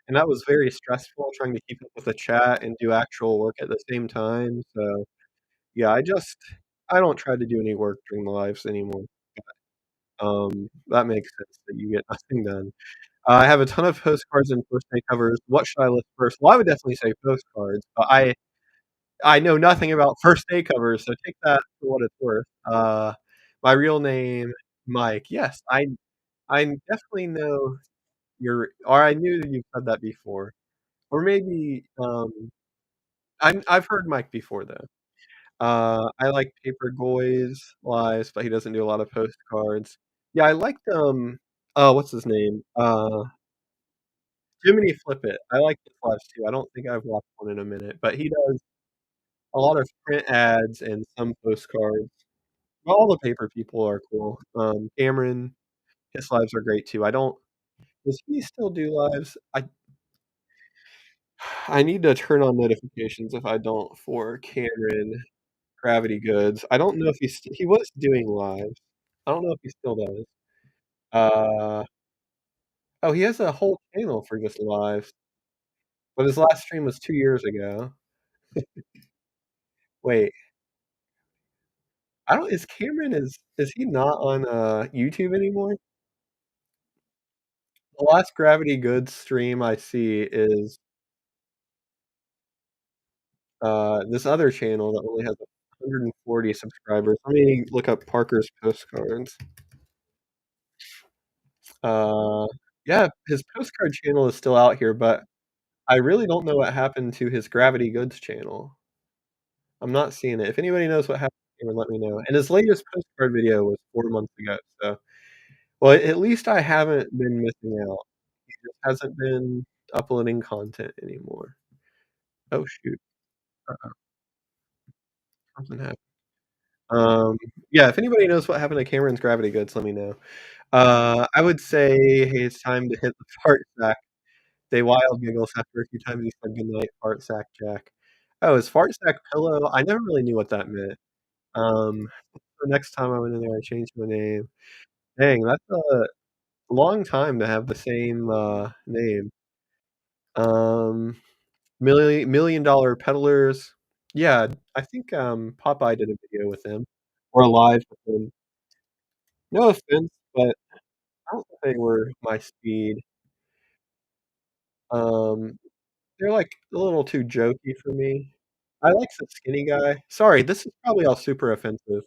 and that was very stressful trying to keep up with the chat and do actual work at the same time, so, yeah, I don't try to do any work during the lives anymore. That makes sense that you get nothing done. I have a ton of postcards and first day covers. What should I list first? Well, I would definitely say postcards, but I know nothing about first day covers, so take that for what it's worth. My real name, Mike. Yes, I definitely know or I knew that you've said that before, or maybe, I've heard Mike before though. I like Paper Goy's lives, but he doesn't do a lot of postcards. Yeah, I liked, what's his name? Jiminy Flip It. I like his lives too. I don't think I've watched one in a minute, but he does a lot of print ads and some postcards. All the paper people are cool. Cameron, his lives are great too. I don't does he still do lives? I need to turn on notifications if I don't for Cameron Gravity Goods. I don't know if he was doing lives. I don't know if he still does. Uh, oh, he has a whole channel for just lives, but his last stream was 2 years ago. Wait, I don't is Cameron is he not on, YouTube anymore? The last Gravity Goods stream I see is, this other channel that only has 140 subscribers. Let me look up Parker's Postcards. Uh, yeah, his postcard channel is still out here, but I really don't know what happened to his Gravity Goods channel. I'm not seeing it. If anybody knows what happened to him, let me know. And his latest postcard video was 4 months ago, so well, at least I haven't been missing out. He just hasn't been uploading content anymore. Oh, shoot. Uh-oh, something happened. Um, yeah, if anybody knows what happened to Cameron's Gravity Goods, let me know. I would say, "Hey, it's time to hit the fart sack." They wild giggles after a few times he said goodnight, fart sack Jack. Oh, is fart sack pillow? I never really knew what that meant. The next time I went in there, I changed my name. Dang, that's a long time to have the same, name. Um, Million Dollar Peddlers. Yeah, I think, Popeye did a video with him or a live with him. No offense, but I don't think they were my speed. Um, they're, like, a little too jokey for me. I like the skinny guy. Sorry, this is probably all super offensive.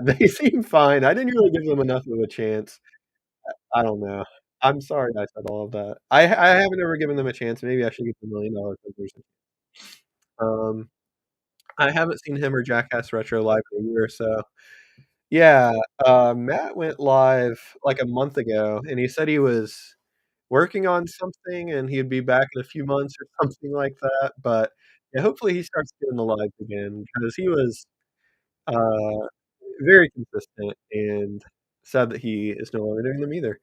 They seem fine. I didn't really give them enough of a chance. I don't know. I'm sorry I said all of that. I haven't ever given them a chance. Maybe I should give them $1,000,000 Clippers. Um, I haven't seen him or Jackass Retro live in a year or so. Yeah, Matt went live, like, a month ago, and he said he was working on something, and he'd be back in a few months or something like that, but, yeah, hopefully he starts doing the lives again because he was, uh, very consistent and sad that he is no longer doing them either.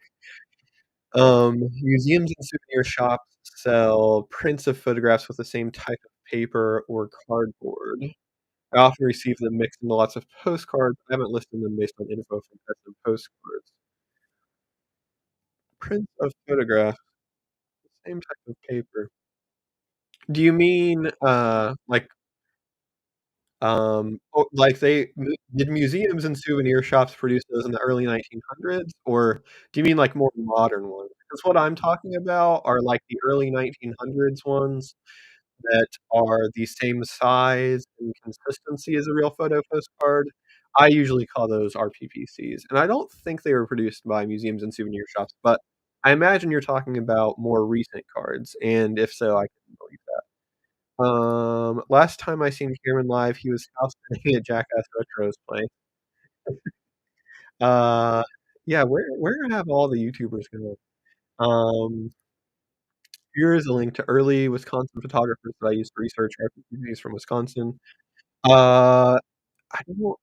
Museums and souvenir shops sell prints of photographs with the same type of paper or cardboard. I often receive them mixed into lots of postcards. I haven't listed them based on info from custom postcards. Prints of photographs, same type of paper. Do you mean, like they mu did museums and souvenir shops produce those in the early 1900s, or do you mean, like, more modern ones? Because what I'm talking about are, like, the early 1900s ones that are the same size and consistency as a real photo postcard. I usually call those RPPCs, and I don't think they were produced by museums and souvenir shops, but I imagine you're talking about more recent cards, and if so, I can believe that. Last time I seen Cameron live, he was house sitting at Jackass Retro's place. Uh, yeah, where have all the YouTubers gone? Um, here is a link to early Wisconsin photographers that I used to research RPGs from Wisconsin. Uh, I don't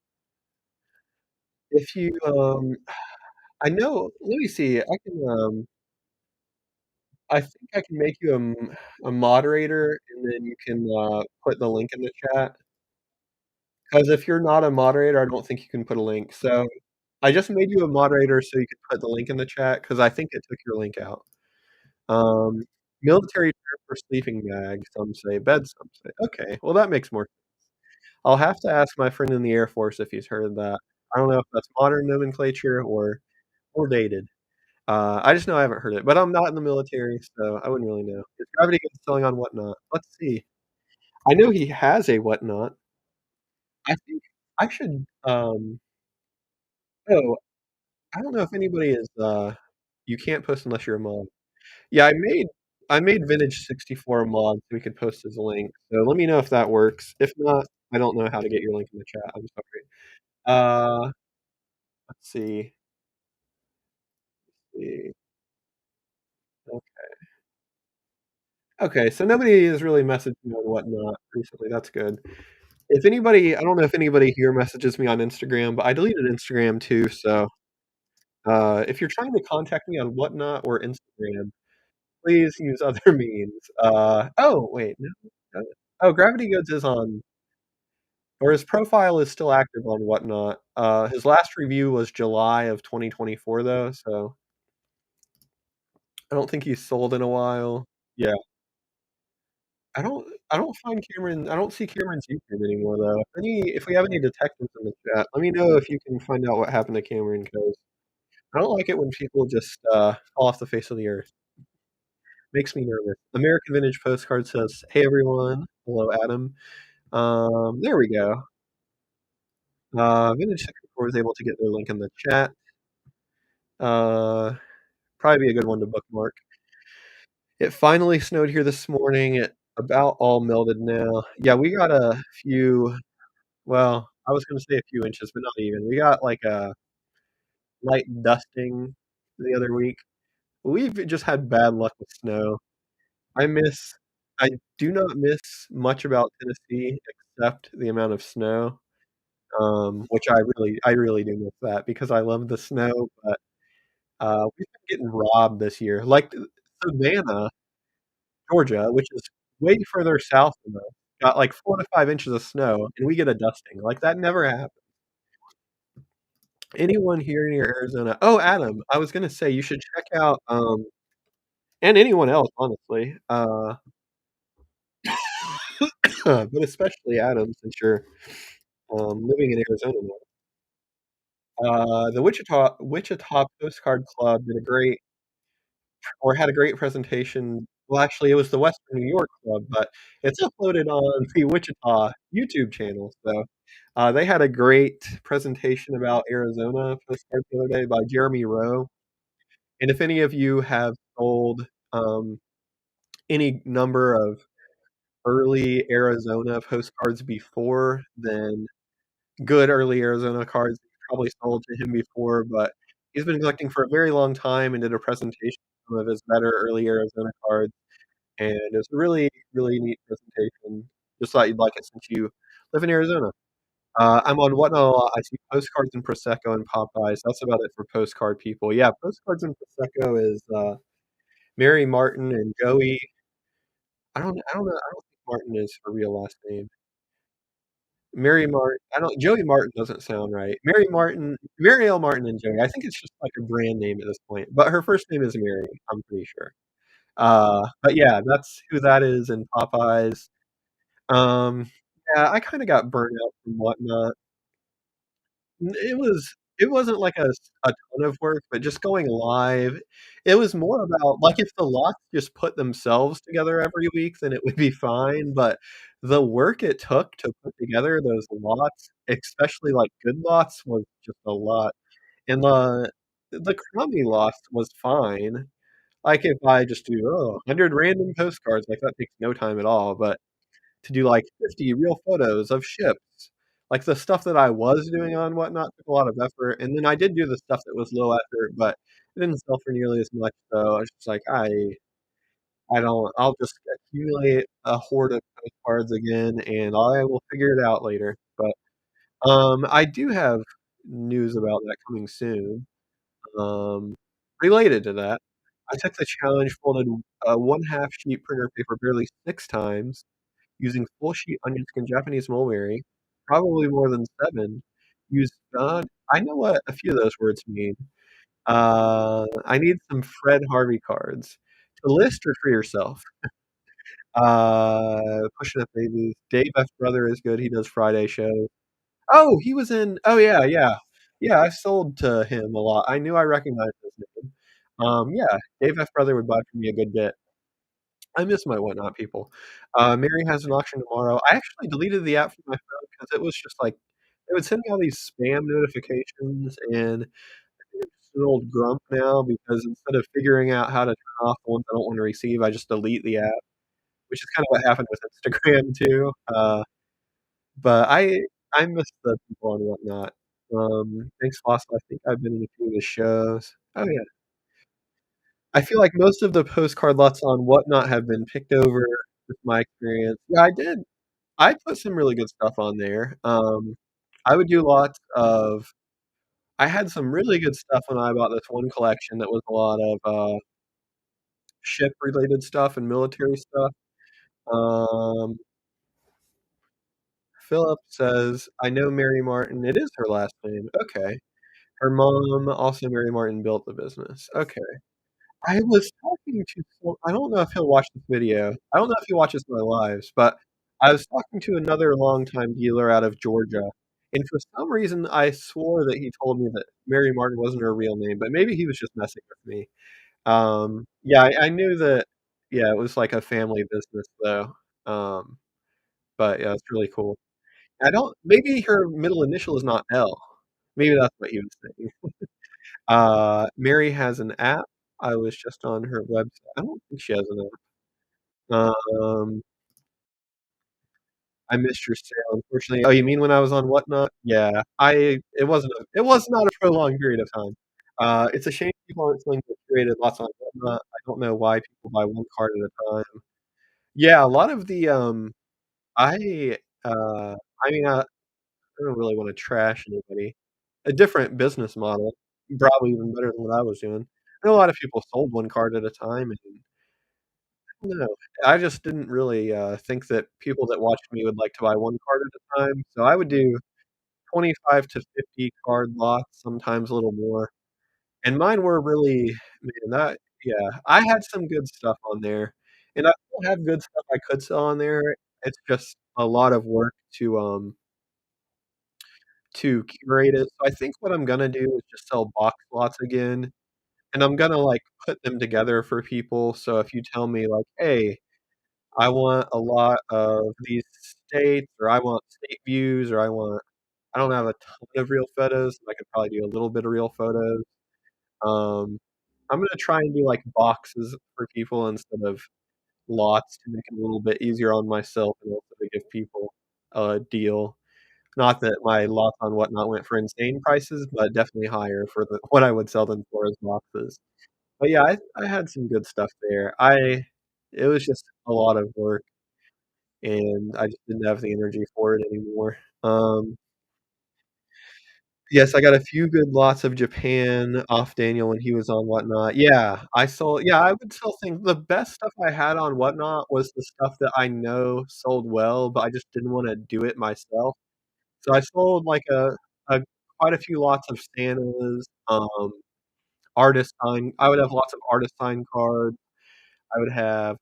if you, I know let me see, I think I can make you a moderator, and then you can, put the link in the chat. Because if you're not a moderator, I don't think you can put a link, so I just made you a moderator so you could put the link in the chat because I think it took your link out. Um, military term for sleeping bag, some say, bed, some say. Okay, well, that makes more I'll have to ask my friend in the Air Force if he's heard of that. I don't know if that's modern nomenclature or dated. I just know I haven't heard it, but I'm not in the military, so I wouldn't really know. Is Gravity Gun selling on Whatnot? Let's see. I know he has a Whatnot. I think I should, oh, I don't know if anybody is, you can't post unless you're a mod. Yeah, I made Vintage 64 a mod so we could post his link, so let me know if that works. If not, I don't know how to get your link in the chat, I'm sorry. Let's see. Okay, so nobody has really messaged me on Whatnot recently, that's good. If anybody I don't know if anybody here messages me on Instagram, but I deleted Instagram too, so, if you're trying to contact me on Whatnot or Instagram, please use other means. Oh, wait, no, oh, Gravity Goods is on or his profile is still active on Whatnot. His last review was July of 2024 though, so I don't think he's sold in a while. Yeah. I don't see Cameron's YouTube anymore though. If we have any detectives in the chat, let me know if you can find out what happened to Cameron because I don't like it when people just, fall off the face of the earth. Makes me nervous. American Vintage Postcard says, "Hey everyone." Hello, Adam. There we go. Vintage 64 was able to get their link in the chat. Uh, probably be a good one to bookmark. It finally snowed here this morning. It about all melted now. Yeah, we got a few well, I was gonna say a few inches, but not even. We got, like, a light dusting the other week. We've just had bad luck with snow. I miss I do not miss much about Tennessee except the amount of snow, which I really do miss that because I love the snow, but, we've been getting robbed this year. Like, Savannah, Georgia, which is way further south than us, got, like, 4 to 5 inches of snow, and we get a dusting. Like, that never happens. Anyone here near Arizona oh, Adam, I was gonna say you should check out, and anyone else, honestly, but especially Adam since you're, living in Arizona now. The Wichita Postcard Club did a great or had a great presentation. Well, actually, it was the Western New York Club, but it's uploaded on the Wichita YouTube channel, so, they had a great presentation about Arizona postcards the other day by Jeremy Rowe, and if any of you have sold, any number of early Arizona postcards before, then good early Arizona cards probably sold to him before, but he's been collecting for a very long time and did a presentation of some of his better early Arizona cards, and it was a really, really neat presentation. Just thought you'd like it since you live in Arizona. I'm on Whatnot a lot. I see Postcards and Prosecco and Popeyes. That's about it for postcard people. Yeah, Postcards and Prosecco is, Mary Martin and Joey. I don't think Martin is her real last name. Mary Martin. I don't Joey Martin doesn't sound right. Mary L. Martin and Joey. I think it's just like a brand name at this point, but her first name is Mary, I'm pretty sure. But yeah, that's who that is in Popeyes. Um, yeah, I kinda got burnt out from Whatnot. It wasn't like a ton of work, but just going live, it was more about like, if the lots just put themselves together every week, then it would be fine, but the work it took to put together those lots, especially, like, good lots, was just a lot, and the crummy lots was fine. Like, if I just do, 100 random postcards, like, that takes no time at all, but to do, like, 50 real photos of ships. Like, the stuff that I was doing on Whatnot took a lot of effort, and then I did do the stuff that was low effort, but it didn't sell for nearly as much, so I was just like, I don't I'll just accumulate a hoard of postcards again, and I will figure it out later, but, I do have news about that coming soon. Um, Related to that, I took the challenge, folded a 1/2 sheet printer paper barely 6 times, using full sheet onions and Japanese mulberry, probably more than 7, used I know what a few of those words mean. I need some Fred Harvey cards. To list or for yourself? Pushing Up Daisies. Dave F. Brother is good, he does Friday shows. Oh, he was in yeah, yeah. Yeah, I sold to him a lot. I knew I recognized his name. Yeah, Dave F. Brother would buy from me a good bit. I miss my Whatnot people. Mary has an auction tomorrow. I actually deleted the app from my phone because it was just like it would send me all these spam notifications, and I'm just an old grump now because instead of figuring out how to turn off the ones I don't want to receive, I just delete the app, which is kind of what happened with Instagram too. But I miss the people on Whatnot. Thanks, Fossil. I think I've been in a few of his shows. Oh yeah. I feel like most of the postcard lots on Whatnot have been picked over with my experience. Yeah, I did. I put some really good stuff on there. I would do lots of I had some really good stuff when I bought this one collection that was a lot of, ship-related stuff and military stuff. Um, Philip says, "I know Mary Martin." It is her last name, okay. Her mom, also Mary Martin, built the business. Okay. I was talking to I don't know if he'll watch this video. I don't know if he watches my lives, but I was talking to another longtime dealer out of Georgia, and for some reason, I swore that he told me that Mary Martin wasn't her real name, but maybe he was just messing with me. Yeah, I knew that yeah, it was like a family business though. Um, but yeah, it's really cool. I don't maybe her middle initial is not L. Maybe that's what he was saying. Mary has an app. I was just on her website. I don't think she has an app. I missed your sale, unfortunately. Oh, you mean when I was on Whatnot? Yeah, I it was not a prolonged period of time. It's a shame people aren't selling the curated lots on Whatnot. I don't know why people buy 1 card at a time. Yeah, a lot of the, I, I mean, I don't really wanna trash anybody. A different business model, probably even better than what I was doing. I know a lot of people sold 1 card at a time, and I don't know. I just didn't really, think that people that watched me would like to buy 1 card at a time, so I would do 25 to 50 card lots, sometimes a little more, and mine were really man, that yeah, I had some good stuff on there, and I still have good stuff I could sell on there. It's just a lot of work to curate it. So I think what I'm gonna do is just sell box lots again, and I'm gonna, like, put them together for people. So if you tell me like, "Hey, I want a lot of these states," or "I want state views," or I don't have a ton of real photos, I could probably do a little bit of real photos. Um, I'm gonna try and do, like, boxes for people instead of lots to make it a little bit easier on myself and also to give people a deal. Not that my lots on Whatnot went for insane prices, but definitely higher for the what I would sell them for as boxes. But yeah, I had some good stuff there. I It was just a lot of work, and I just didn't have the energy for it anymore. Yes, I got a few good lots of Japan off Daniel when he was on Whatnot. Yeah, I would still think the best stuff I had on Whatnot was the stuff that I know sold well, but I just didn't wanna do it myself. So I sold, like, a quite a few lots of Santas, artist sign I would have lots of artist sign cards. I would have,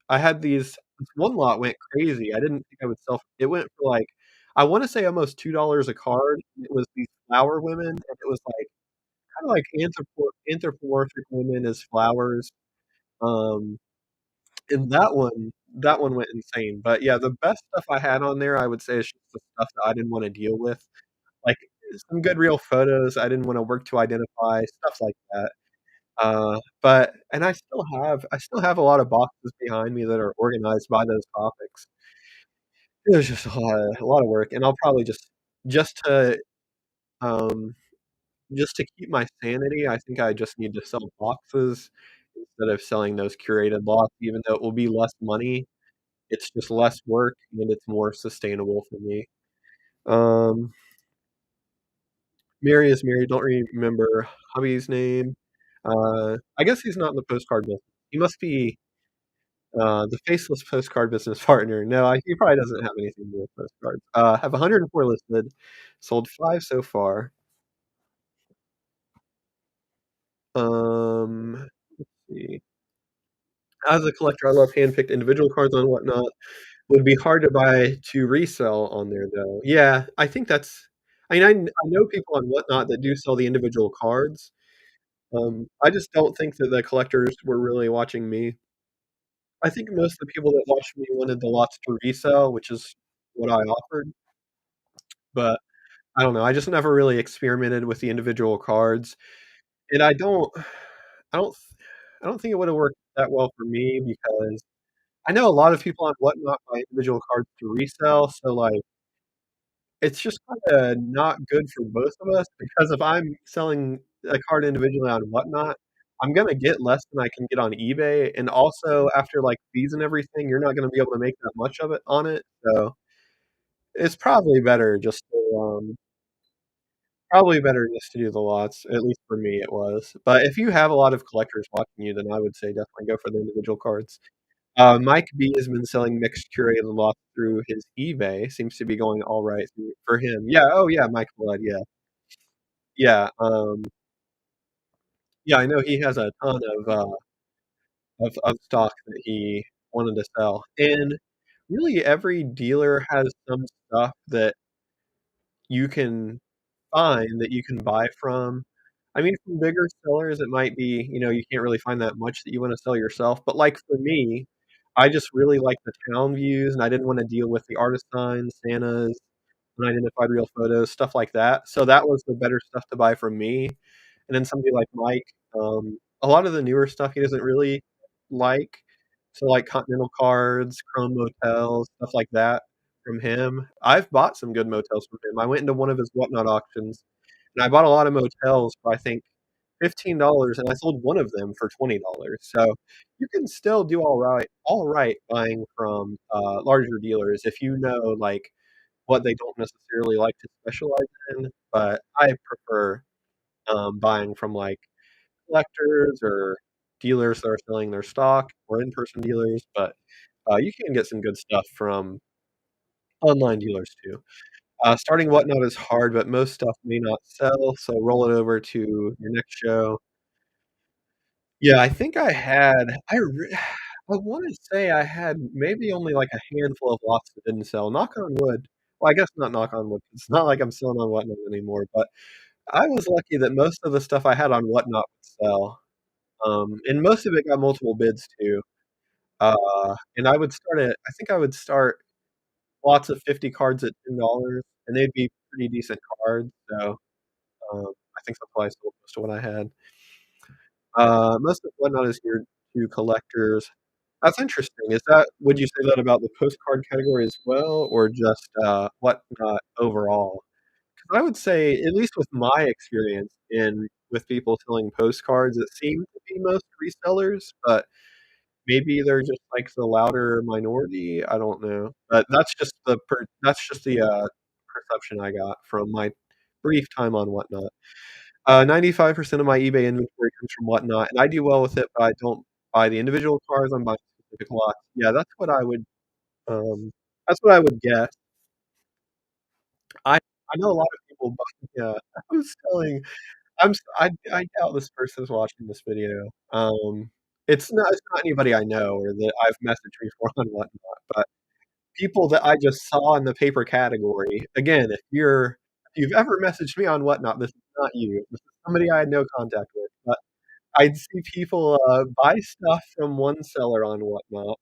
I had this one lot went crazy. I didn't think I would sell it went for, like, I wanna say almost $2 a card. It was these flower women, and it was, like, kinda like anthropomorphic women as flowers, um, and that one went insane, but, yeah, the best stuff I had on there, I would say, is just the stuff that I didn't wanna deal with, like, some good real photos I didn't wanna work to identify, stuff like that. But and I still have a lot of boxes behind me that are organized by those topics. It was just a lot of work, and I'll probably just to, um, just to keep my sanity, I think I just need to sell boxes instead of selling those curated lots, even though it will be less money. It's just less work, and it's more sustainable for me. Um, Mary is Mary, don't remember hubby's name. I guess he's not in the postcard business. He must be the faceless postcard business partner. No, he probably doesn't have anything to do with postcards. Have 104 listed, sold 5 so far. Let's see. As a collector, I love handpicked individual cards on Whatnot. Would be hard to buy to resell on there, though. Yeah, I think that's I know people on Whatnot that do sell the individual cards. I just don't think that the collectors were really watching me. I think most of the people that watched me wanted the lots to resell, which is what I offered, but I don't know, I just never really experimented with the individual cards, and I don't I don't think it would've worked that well for me because I know a lot of people on Whatnot buy individual cards to resell, so, like, it's just kinda not good for both of us because if I'm selling a card individually on Whatnot, I'm gonna get less than I can get on eBay, and also after, like, fees and everything, you're not gonna be able to make that much of it on it, so it's probably better just to do the lots, at least for me it was. But if you have a lot of collectors watching you, then I would say definitely go for the individual cards. Mike B has been selling mixed curated lots through his eBay, seems to be going alright for him. Yeah, oh yeah, Mike Blood, yeah. Yeah, yeah, I know he has a ton of stock that he wanted to sell, and really every dealer has some stuff that you can find that you can buy from. I mean, from bigger sellers, it might be, you can't really find that much that you wanna sell yourself, but, like, for me, I just really like the town views, and I didn't wanna deal with the artist signs, Santas, unidentified real photos, stuff like that, so that was the better stuff to buy from me, and then somebody like Mike, a lot of the newer stuff he doesn't really like, so, like, Continental cards, Chrome motels, stuff like that from him. I've bought some good motels from him. I went into one of his Whatnot auctions, and I bought a lot of motels for, I think, $15, and I sold one of them for $20, so you can still do alright buying from, larger dealers if you know, like, what they don't necessarily like to specialize in, but I prefer, buying from, like, collectors or dealers that are selling their stock or in-person dealers, but, you can get some good stuff from online dealers too. Starting Whatnot is hard, but most stuff may not sell, so roll it over to your next show. Yeah, I think I wanna say I had maybe only, like, a handful of lots that didn't sell, knock on wood. well, I guess not knock on wood, it's not like I'm selling on Whatnot anymore, but I was lucky that most of the stuff I had on Whatnot would sell, and most of it got multiple bids too, and I think I would start lots of 50 cards at $10, and they'd be pretty decent cards, so, I think that's why I sold most of what I had. Most of Whatnot is geared to collectors. That's interesting. Is that would you say that about the postcard category as well, or just, Whatnot overall? 'Cause I would say, at least with my experience in with people selling postcards, it seemed to be most resellers, but maybe they're just, like, the louder minority, I don't know. But that's just the, perception I got from my brief time on Whatnot. 95% of my eBay inventory comes from Whatnot, and I do well with it, but I don't buy the individual cars, I'm buying specific lots. Yeah, um, that's what I would guess. I know a lot of people buy yeah, I was telling I doubt this person's watching this video. It's not anybody I know or that I've messaged before on Whatnot, but people that I just saw in the paper category. Again, if you've ever messaged me on Whatnot, this is not you. This is somebody I had no contact with, but I'd see people, buy stuff from one seller on Whatnot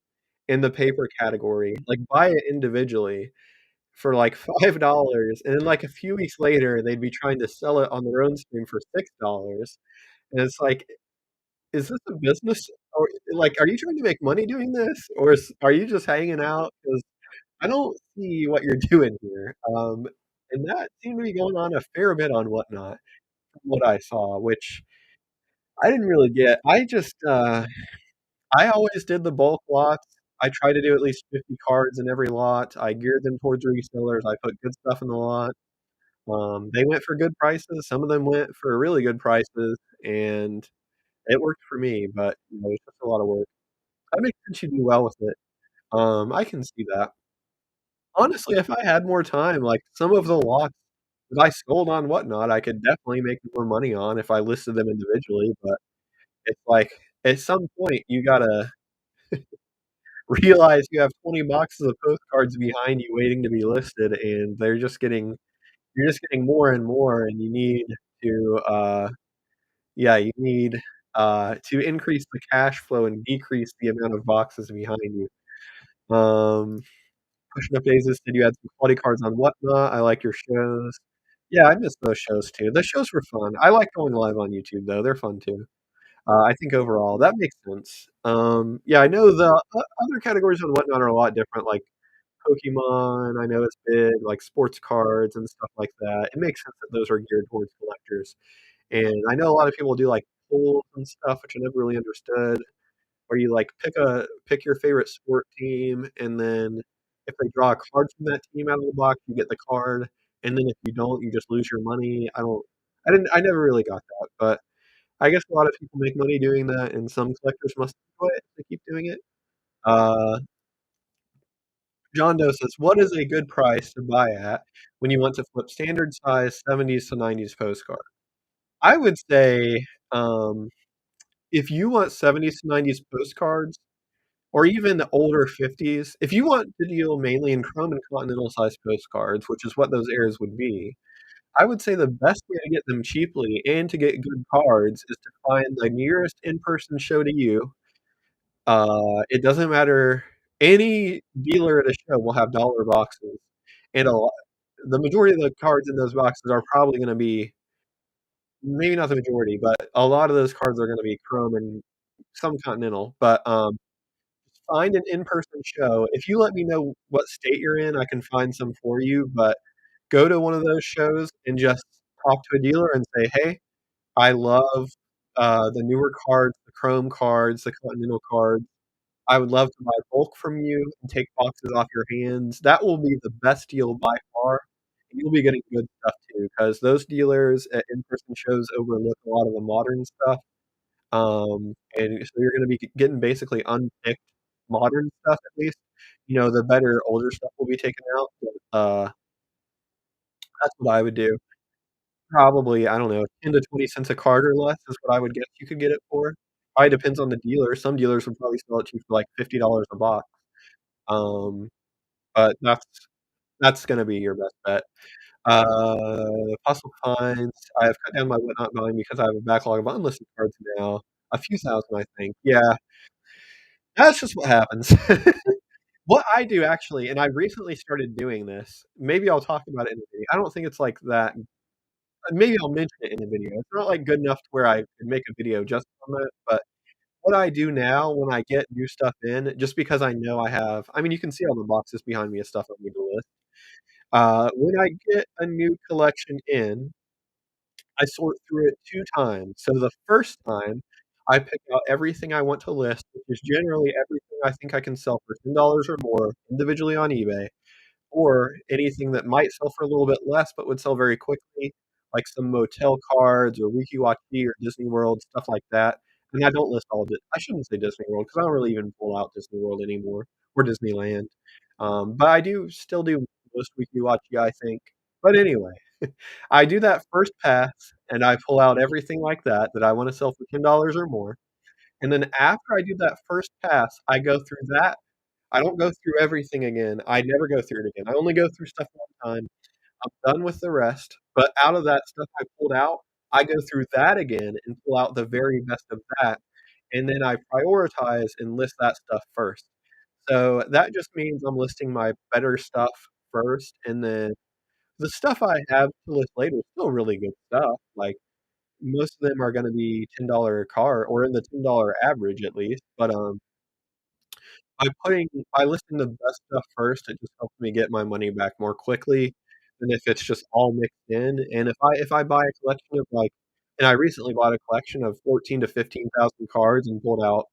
in the paper category, like, buy it individually for, like, $5, and then, like, a few weeks later, they'd be trying to sell it on their own stream for $6, and it's like, "Is this a business? Or, like, are you trying to make money doing this, or are you just hanging out? 'Cause I don't see what you're doing here." And that seemed to be going on a fair bit on Whatnot from what I saw, which I didn't really get. I always did the bulk lots. I try to do at least 50 cards in every lot. I geared them towards resellers. I put good stuff in the lot. They went for good prices. Some of them went for really good prices, and it worked for me, but, it's just a lot of work. That makes sense you do well with it. I can see that. Honestly, if I had more time, like, some of the lots that I sold on Whatnot, I could definitely make more money on if I listed them individually, but it's like, at some point, you gotta realize you have 20 boxes of postcards behind you waiting to be listed, and you're just getting more and more, and you need to, yeah, you need, to increase the cash flow and decrease the amount of boxes behind you. Um, Pushing Up Daisies said you had some quality cards on Whatnot. I like your shows. Yeah, I miss those shows too. The shows were fun. I like going live on YouTube though, they're fun too. I think overall that makes sense. Yeah, I know the other categories on Whatnot are a lot different, like Pokemon, I know it's big, like sports cards and stuff like that. It makes sense that those are geared towards collectors. And I know a lot of people do, like, polls and stuff, which I never really understood, where you, like, pick your favorite sport team, and then if they draw a card from that team out of the box, you get the card, and then if you don't, you just lose your money. I never really got that, but I guess a lot of people make money doing that, and some collectors must enjoy it if they keep doing it. Uh, John Doe says, "What is a good price to buy at when you want to flip standard size '70s to '90s postcard?" I would say, um, if you want '70s to '90s postcards, or even the older '50s, if you want to deal mainly in chrome and continental size postcards, which is what those eras would be, I would say the best way to get them cheaply and to get good cards is to find the nearest in-person show to you. It doesn't matter, any dealer at a show will have dollar boxes, and the majority of the cards in those boxes are probably gonna be, maybe not the majority, but a lot of those cards are gonna be chrome and some continental, but, find an in-person show. If you let me know what state you're in, I can find some for you, but go to one of those shows and just talk to a dealer and say, "Hey, I love, the newer cards, the chrome cards, the continental cards. I would love to buy bulk from you and take boxes off your hands." That will be the best deal by far, and you'll be getting good stuff too, because those dealers at in-person shows overlook a lot of the modern stuff, and so you're gonna be getting basically unpicked modern stuff at least. The better older stuff will be taken out, but, that's what I would do. Probably, I don't know, 10 to 20 cents a card or less is what I would guess you could get it for. Probably depends on the dealer. Some dealers would probably sell it to you for, like, $50 a box. Um, but That's gonna be your best bet. Uh, Puzzle Finds, I have cut down my Whatnot volume because I have a backlog of unlisted cards now, a few thousand, I think. Yeah, that's just what happens. What I do actually, and I recently started doing this, maybe I'll talk about it in the video. I don't think it's like that maybe I'll mention it in the video. It's not, like, good enough to where I could make a video just on it, but what I do now when I get new stuff in, just because I know I have I mean, you can see all the boxes behind me of stuff I need to list. When I get a new collection in, I sort through it 2 times. So the first time, I pick out everything I want to list, which is generally everything I think I can sell for $10 or more individually on eBay, or anything that might sell for a little bit less but would sell very quickly, like some motel cards or Wiki-Waki or Disney World, stuff like that. And I don't list all of it. I shouldn't say Disney World because I don't really even pull out Disney World anymore or Disneyland. But I do still do most Wiki-Waki, I think. But anyway, I do that first pass and I pull out everything like that that I want to sell for $10 or more. And then after I do that first pass, I go through that. I don't go through everything again. I never go through it again. I only go through stuff one time. I'm done with the rest, but out of that stuff I pulled out, I go through that again and pull out the very best of that, and then I prioritize and list that stuff first. So that just means I'm listing my better stuff first, and then the stuff I have to list later is still really good stuff. Like, most of them are gonna be $10 a card or in the $10 average at least, but, by listing the best stuff first, it just helps me get my money back more quickly than if it's just all mixed in, and if I buy a collection of, like and I recently bought a collection of 14 to 15,000 cards and pulled out,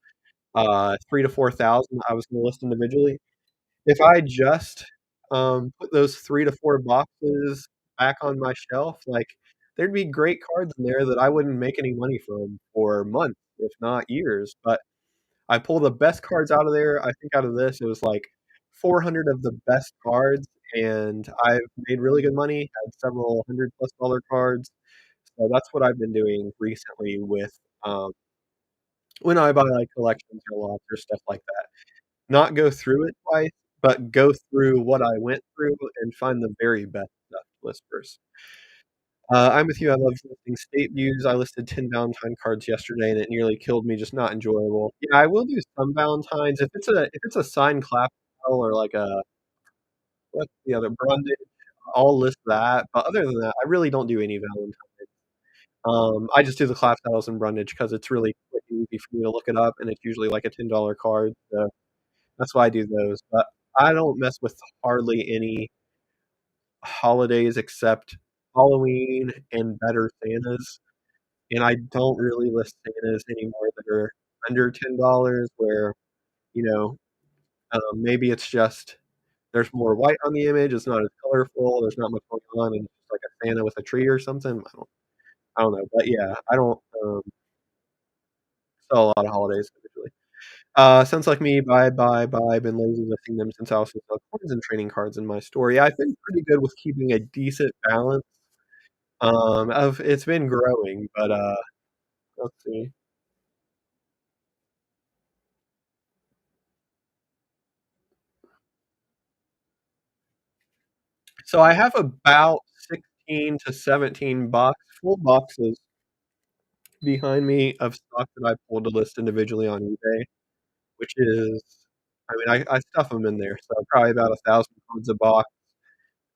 3 to 4,000 I was gonna list individually. If I just, put those 3 to 4 boxes back on my shelf, like, there'd be great cards in there that I wouldn't make any money from for months, if not years, but I pull the best cards out of there. I think out of this, it was like 400 of the best cards, and I've made really good money, had several hundred plus dollar cards. So that's what I've been doing recently with, um, when I buy, like, collections or lots or stuff like that. Not go through it twice, but go through what I went through and find the very best stuff to list first. I'm with you, I love listing state views. I listed 10 Valentine cards yesterday, and it nearly killed me, just not enjoyable. Yeah, I will do some Valentines. If it's a signed clap or like a what's the other Brundage, I'll list that, but other than that, I really don't do any Valentine. I just do the clap saddles and Brundage because it's really quick and easy for me to look it up, and it's usually like a $10 card, so that's why I do those, but I don't mess with hardly any holidays except Halloween and better Santas. And I don't really list Santas anymore that are under $10 where, you know, maybe it's just there's more white on the image, it's not as colorful, there's not much going on, and it's just like a Santa with a tree or something. I don't know, but yeah, I don't, sell a lot of holidays individually. Sounds like me, bye, bye, bye, been lazy listing them since I also sell coins and trading cards in my store. Yeah, I've been pretty good with keeping a decent balance, of it's been growing, but, let's see. So I have about 16 to 17 full boxes behind me of stock that I pulled to list individually on eBay, which is I mean, I stuff them in there, so probably about 1,000 cards a box.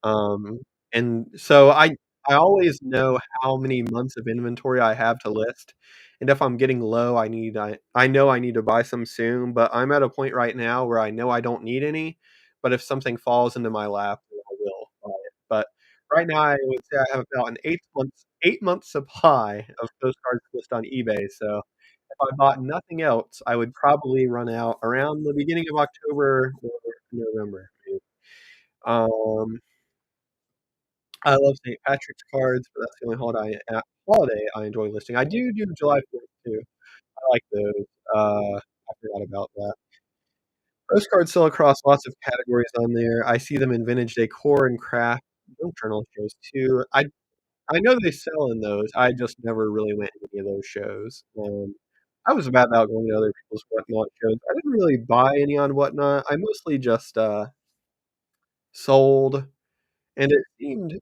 Um, and so I always know how many months of inventory I have to list, and if I'm getting low, I know I need to buy some soon, but I'm at a point right now where I know I don't need any, but if something falls into my lap, then I will buy it. But right now, I would say I have about an 8-month supply of postcards to list on eBay, so if I bought nothing else, I would probably run out around the beginning of October or November, maybe. Um I love St. Patrick's cards, but that's the only holiday I enjoy listing. I do July 4th too. I like those. I forgot about that. Postcards sell across lots of categories on there. I see them in vintage decor and craft, junk journal shows too. I know they sell in those. I just never really went to any of those shows. I was bad about going to other people's Whatnot shows. I didn't really buy any on Whatnot. I mostly just, sold. and it seemed,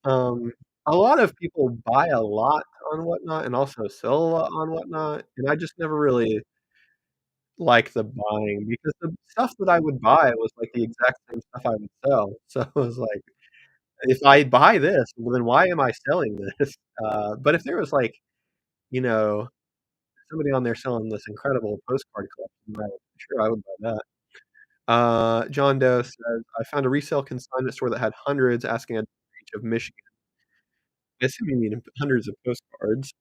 um, a lot of people buy a lot on Whatnot and also sell a lot on Whatnot, and I just never really liked the buying because the stuff that I would buy was, like, the exact same stuff I would sell. So it was like, if I buy this, well, then why am I selling this? But if there was, like, you know, somebody on there selling this incredible postcard collection, sure, I would buy that. John Doe says, "I found a resale consignment store that had hundreds asking a each of Michigan." I assume you mean hundreds of postcards.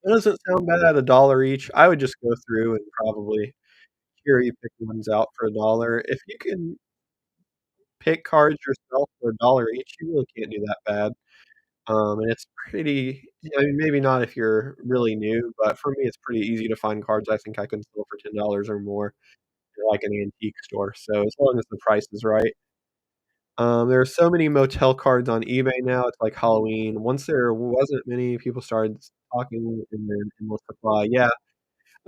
It doesn't sound bad, a dollar each. I would just go through and probably cherry pick ones out for a dollar. If you can pick cards yourself for a dollar each, you really can't do that bad. And it's pretty, I mean, maybe not if you're really new, but for me, it's pretty easy to find cards I think I can sell for $10 or more at, like, an antique store, so as long as the price is right. There are so many motel cards on eBay now, it's like Halloween. Once there wasn't many, people started talking and then endless supply. Yeah,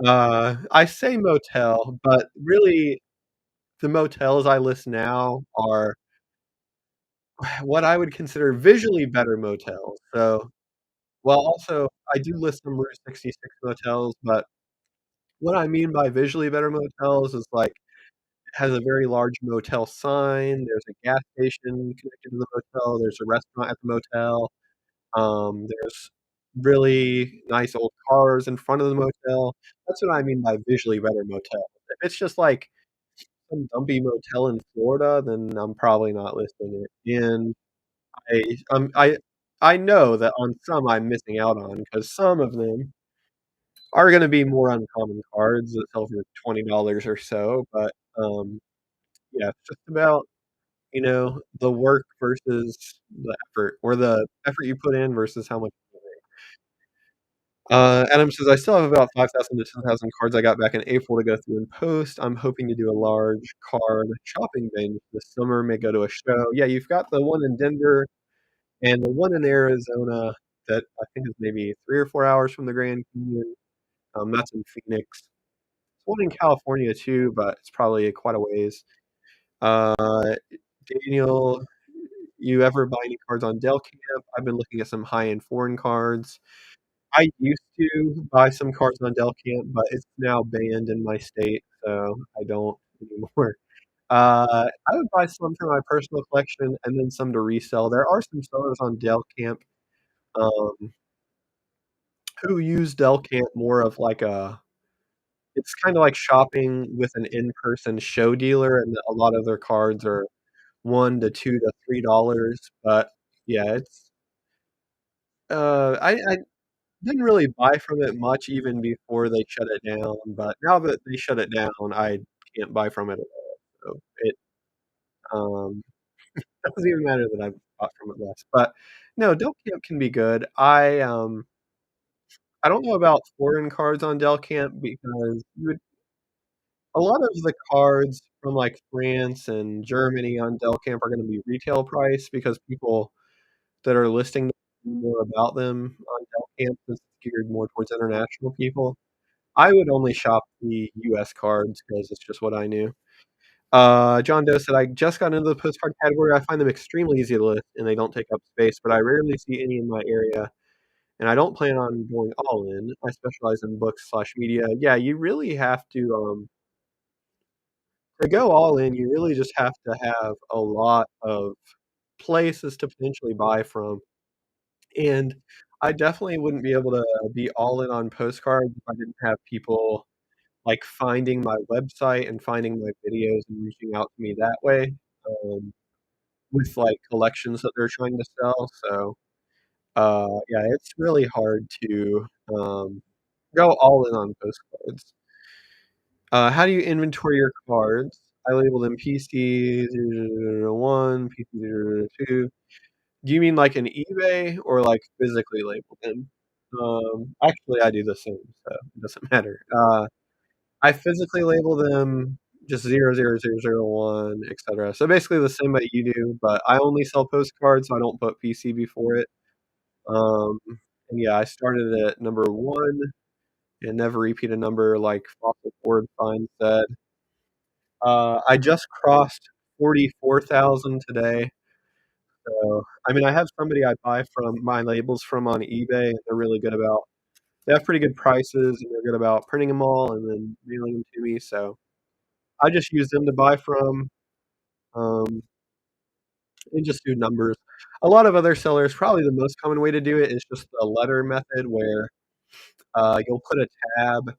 I say motel, but really the motels I list now are what I would consider visually better motels. So, well, also, I do list some Route 66 motels, but what I mean by visually better motels is, like, has a very large motel sign, there's a gas station connected to the motel, there's a restaurant at the motel, there's really nice old cars in front of the motel. That's what I mean by visually better motel. If it's just, like, some dumpy motel in Florida, then I'm probably not listing it, and I I know that on some I'm missing out on because some of them are gonna be more uncommon cards that sell for $20 or so, but, yeah, it's just about, the work versus the effort, or the effort you put in versus how much you make. Adam says, "I still have about 5,000 to 10,000 cards I got back in April to go through and post. I'm hoping to do a large card shopping binge this summer, may go to a show." Yeah, you've got the one in Denver and the one in Arizona that I think is maybe 3 or 4 hours from the Grand Canyon. That's in Phoenix. There's one in California too, but it's probably quite a ways. Uh, Daniel, you ever buy any cards on Del Camp? I've been looking at some high-end foreign cards. I used to buy some cards on Del Camp, but it's now banned in my state, so I don't anymore. I would buy some for my personal collection and then some to resell. There are some sellers on Del Camp, um, who use Del Camp more of like a, it's kinda like shopping with an in-person show dealer, and a lot of their cards are 1 to 2 to $3, but yeah, I didn't really buy from it much even before they shut it down, but now that they shut it down, I can't buy from it at all, so um, doesn't even matter that I've bought from it less, but no, Del Camp can be good. I don't know about foreign cards on Del Camp because you would a lot of the cards from, like, France and Germany on Del Camp are gonna be retail price because people that are listing more about them on Del Camp is geared more towards international people. I would only shop the US cards because it's just what I knew. John Doe said, "I just got into the postcard category. I find them extremely easy to list, and they don't take up space, but I rarely see any in my area, and I don't plan on going all in. I specialize in books/media." Yeah, you really have to go all in, you really just have to have a lot of places to potentially buy from, and I definitely wouldn't be able to be all in on postcards if I didn't have people, like, finding my website and finding my videos and reaching out to me that way, with, like, collections that they're trying to sell, so, yeah, it's really hard to, go all in on postcards. How do you inventory your cards? I label them PC 0001, PC 002. Do you mean like an eBay or, like, physically label them? Actually, I do the same, so it doesn't matter. I physically label them just 00001, etcetera. So basically the same way you do, but I only sell postcards, so I don't put PC before it. Um, and yeah, I started at number 1 and never repeat a number like Fossil Ford Find said. I just crossed 44,000 today. So, I mean, I have somebody I buy from my labels from on eBay, and they're really good about they have pretty good prices, and they're good about printing them all and then mailing them to me, so I just use them to buy from, um, and just do numbers. A lot of other sellers, probably the most common way to do it is just the letter method where, you'll put a tab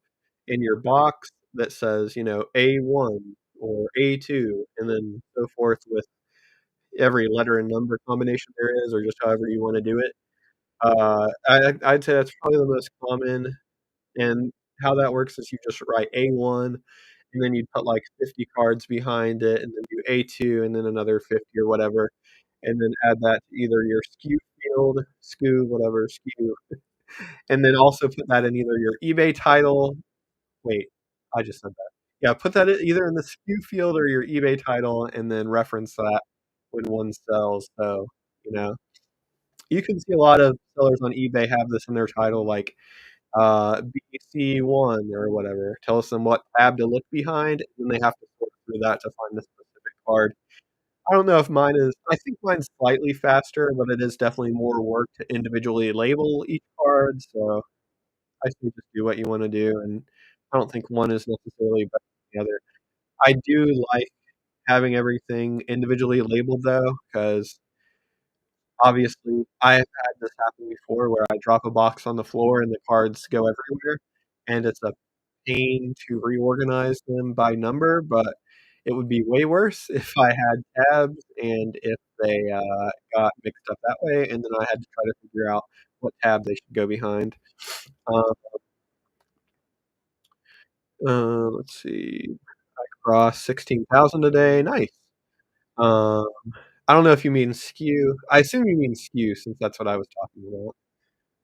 in your box that says, A1 or A2, and then so forth with every letter and number combination there is, or just however you wanna do it. I'd say that's probably the most common, and how that works is you just write A1, and then you put, like, 50 cards behind it, and then do A2, and then another 50 or whatever, and then add that to either your SKU field, SKU, whatever, SKU, and then also put that in either your eBay title. Wait, I just said that. Yeah, put that in either in the SKU field or your eBay title, and then reference that when one sells, so, you know? You can see a lot of sellers on eBay have this in their title, like, BC1 or whatever, tells them what tab to look behind, and then they have to sort through that to find the specific card. I don't know if mine is I think mine's slightly faster, but it is definitely more work to individually label each card, so I say just do what you wanna do, and I don't think one is necessarily better than the other. I do like having everything individually labeled though, 'cause obviously, I have had this happen before where I drop a box on the floor and the cards go everywhere, and it's a pain to reorganize them by number, but it would be way worse if I had tabs and if they, got mixed up that way, and then I had to try to figure out what tab they should go behind. Um, let's see, I crossed 16,000 today, nice. Um, I don't know if you mean SKU. I assume you mean SKU since that's what I was talking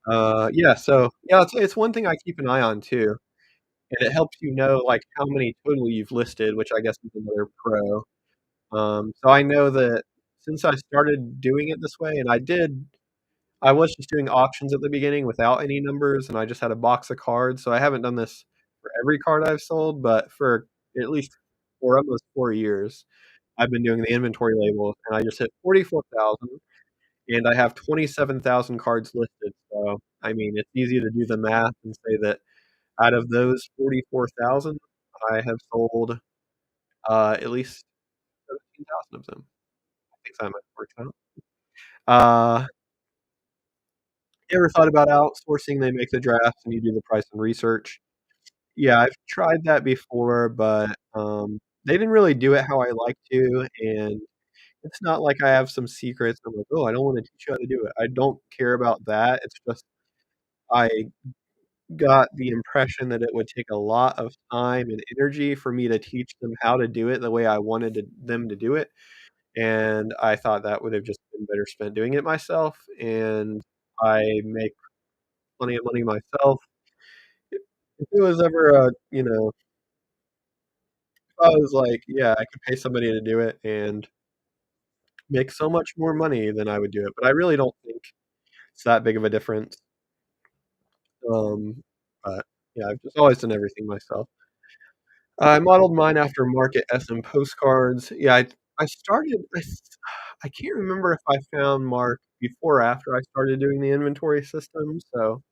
about. Yeah, so yeah, it's one thing I keep an eye on too, and it helps you know, like, how many total you've listed, which I guess is another pro. So I know that since I started doing it this way, and I was just doing auctions at the beginning without any numbers, and I just had a box of cards, so I haven't done this for every card I've sold, but for at least for almost 4 years, I've been doing the inventory labels, and I just hit 44,000, and I have 27,000 cards listed, so, I mean, it's easy to do the math and say that out of those 44,000, I have sold, at least 17,000 of them. I think that might work out. Uh, you ever thought about outsourcing? They make the drafts and you do the price and research. Yeah, I've tried that before, but, they didn't really do it how I like to, and it's not like I have some secrets. I'm like, "Oh, I don't wanna teach you how to do it." I don't care about that. It's just I got the impression that it would take a lot of time and energy for me to teach them how to do it the way I wanted them to do it, and I thought that would have just been better spent doing it myself, and I make plenty of money myself. If it was ever if I was like, yeah, I could pay somebody to do it and make so much more money, then I would do it, but I really don't think it's that big of a difference. Um, but yeah, I've just always done everything myself. I modeled mine after Market SM Postcards. Yeah, I started I can't remember if I found Mark before or after I started doing the inventory system, so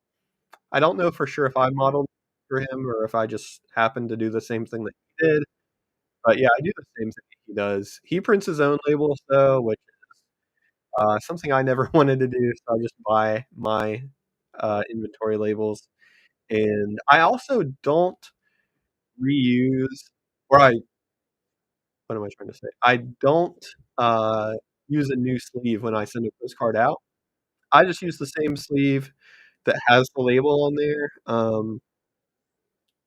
I don't know for sure if I modeled for him or if I just happened to do the same thing that he did, but yeah, I do the same thing he does. He prints his own labels though, which is, something I never wanted to do, so I just buy my, inventory labels, and I also don't reuse or I what am I trying to say? I don't, use a new sleeve when I send a postcard out. I just use the same sleeve that has the label on there,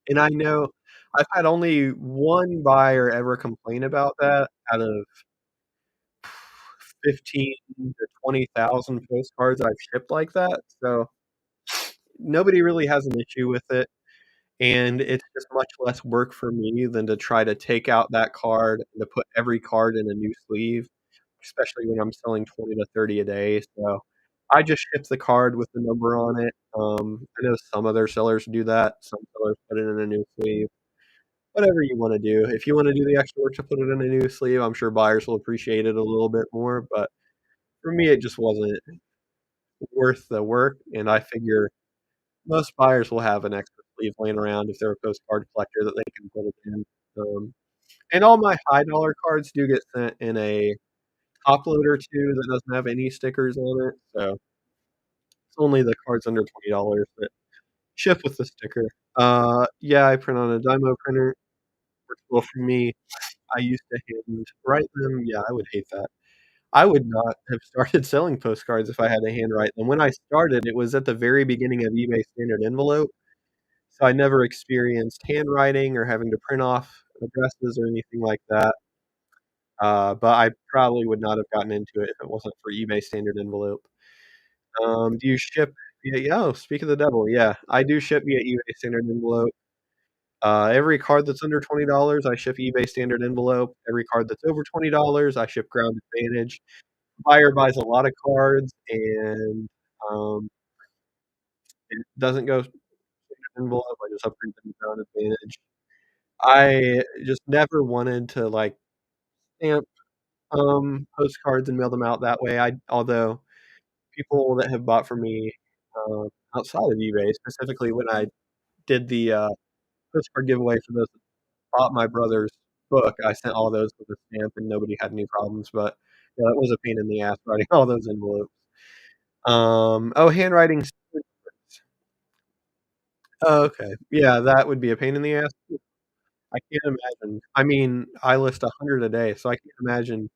and I know I've had only one buyer ever complain about that out of 15 to 20,000 postcards I've shipped like that, so nobody really has an issue with it. And it's just much less work for me than to try to take out that card and to put every card in a new sleeve, especially when I'm selling 20 to 30 a day, so I just ship the card with the number on it. I know some other sellers do that, some sellers put it in a new sleeve. Whatever you wanna do. If you wanna do the extra work to put it in a new sleeve, I'm sure buyers will appreciate it a little bit more, but for me, it just wasn't worth the work, and I figure most buyers will have an extra sleeve laying around if they're a postcard collector that they can put it in. And all my high dollar cards do get sent in a top loader too that doesn't have any stickers on it, so it's only the cards under $20 that ship with the sticker. Yeah, I print on a Dymo printer. Works well for me. I used to handwrite them. Yeah, I would hate that. I would not have started selling postcards if I had to handwrite them. When I started, it was at the very beginning of eBay Standard Envelope, so I never experienced handwriting or having to print off addresses or anything like that. But I probably would not have gotten into it if it wasn't for eBay Standard Envelope. Do you ship via oh, speak of the devil, yeah, I do ship via eBay Standard Envelope. Every card that's under $20, I ship eBay Standard Envelope. Every card that's over $20, I ship Ground Advantage. Buyer buys a lot of cards and, um, it doesn't go standard envelope, I just upgrade them to Ground Advantage. I just never wanted to, like, stamp, postcards and mail them out that way. I although people that have bought from me, outside of eBay, specifically when I did the, postcard giveaway for those that bought my brother's book, I sent all those with a stamp and nobody had any problems, but, yeah, that was a pain in the ass writing all those envelopes. Oh, handwriting oh, okay. Yeah, that would be a pain in the ass too. I can't imagine. I mean, I list 100 a day, so I can't imagine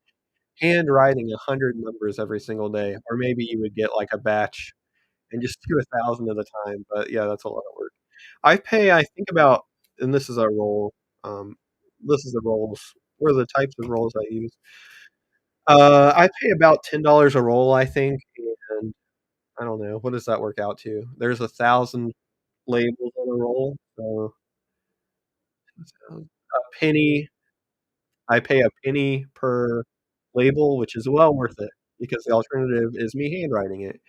handwriting 100 numbers every single day, or maybe you would get, like, a batch and just do 1,000 at a time, but, yeah, that's a lot of work. I pay, I think about and this is our roll, um, this is the rolls or the types of rolls I use. I pay about $10 a roll, I think, and I don't know, what does that work out to? There's 1,000 labels on a roll, so a penny I pay a penny per label, which is well worth it because the alternative is me handwriting it,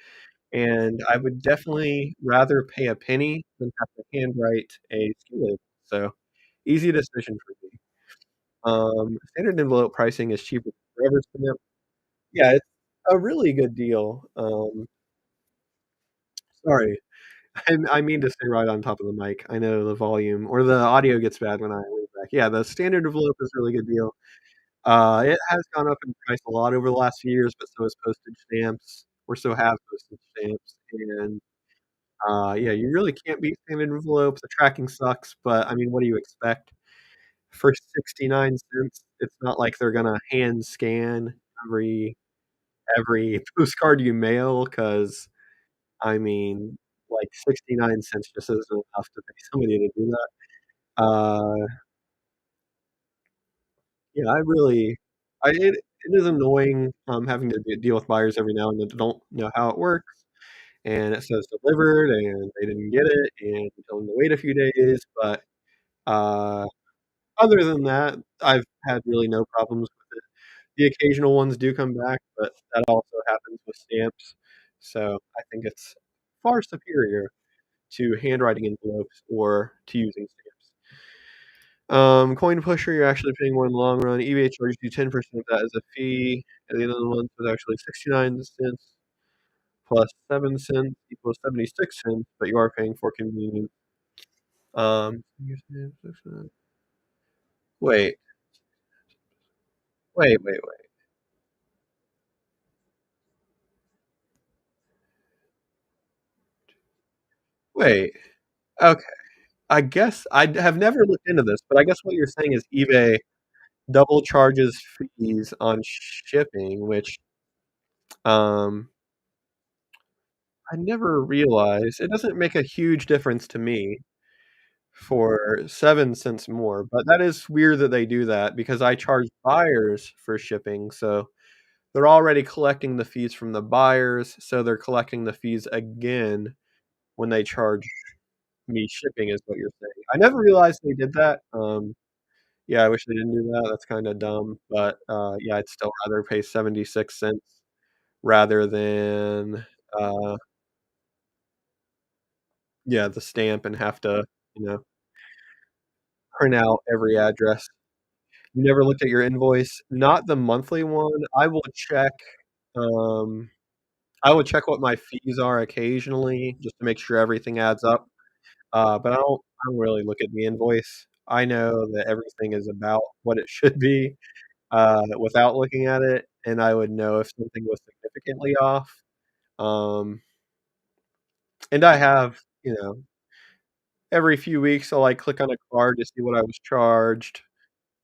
and I would definitely rather pay a penny than have to handwrite a SKU label, so easy decision for me. Standard envelope pricing is cheaper than forever stamp. Yeah, it's a really good deal. Sorry, I mean to stay right on top of the mic. I know the volume or the audio gets bad when I lean back. Yeah, the standard envelope is a really good deal. It has gone up in price a lot over the last few years, but so has postage stamps, or so have postage stamps, and, yeah, you really can't beat standard envelope. The tracking sucks, but, I mean, what do you expect? For 69 cents, it's not like they're gonna hand scan every every postcard you mail, because I mean, like, 69 cents just isn't enough to pay somebody to do that. Uh, yeah, I really it is annoying, having to deal with buyers every now and then that don't know how it works, and it says delivered, and they didn't get it, and you tell them to wait a few days, but, uh, other than that, I've had really no problems with it. The occasional ones do come back, but that also happens with stamps, so I think it's far superior to handwriting envelopes or to using stamps. Coin pusher, you're actually paying more in the long run. eBay charges you 10% of that as a fee. At the end of the month, it's actually 69 cents plus 7 cents equals 76 cents, but you are paying for convenience. You're saying 69 wait, wait. Wait, okay. I guess I have never looked into this, but I guess what you're saying is eBay double charges fees on shipping, which, um I never realized. It doesn't make a huge difference to me for 7 cents more, but that is weird that they do that because I charge buyers for shipping, so they're already collecting the fees from the buyers, so they're collecting the fees again when they charge me shipping is what you're saying. I never realized they did that, yeah, I wish they didn't do that, that's kinda dumb, but, yeah, I'd still rather pay 76 cents rather than, uh yeah, the stamp and have to, you know, print out every address. You never looked at your invoice? Not the monthly one, I will check, Um, I would check what my fees are occasionally just to make sure everything adds up, but I don't really look at the invoice. I know that everything is about what it should be, without looking at it, and I would know if something was significantly off. Um, and I have, every few weeks, I'll, like, click on a card to see what I was charged,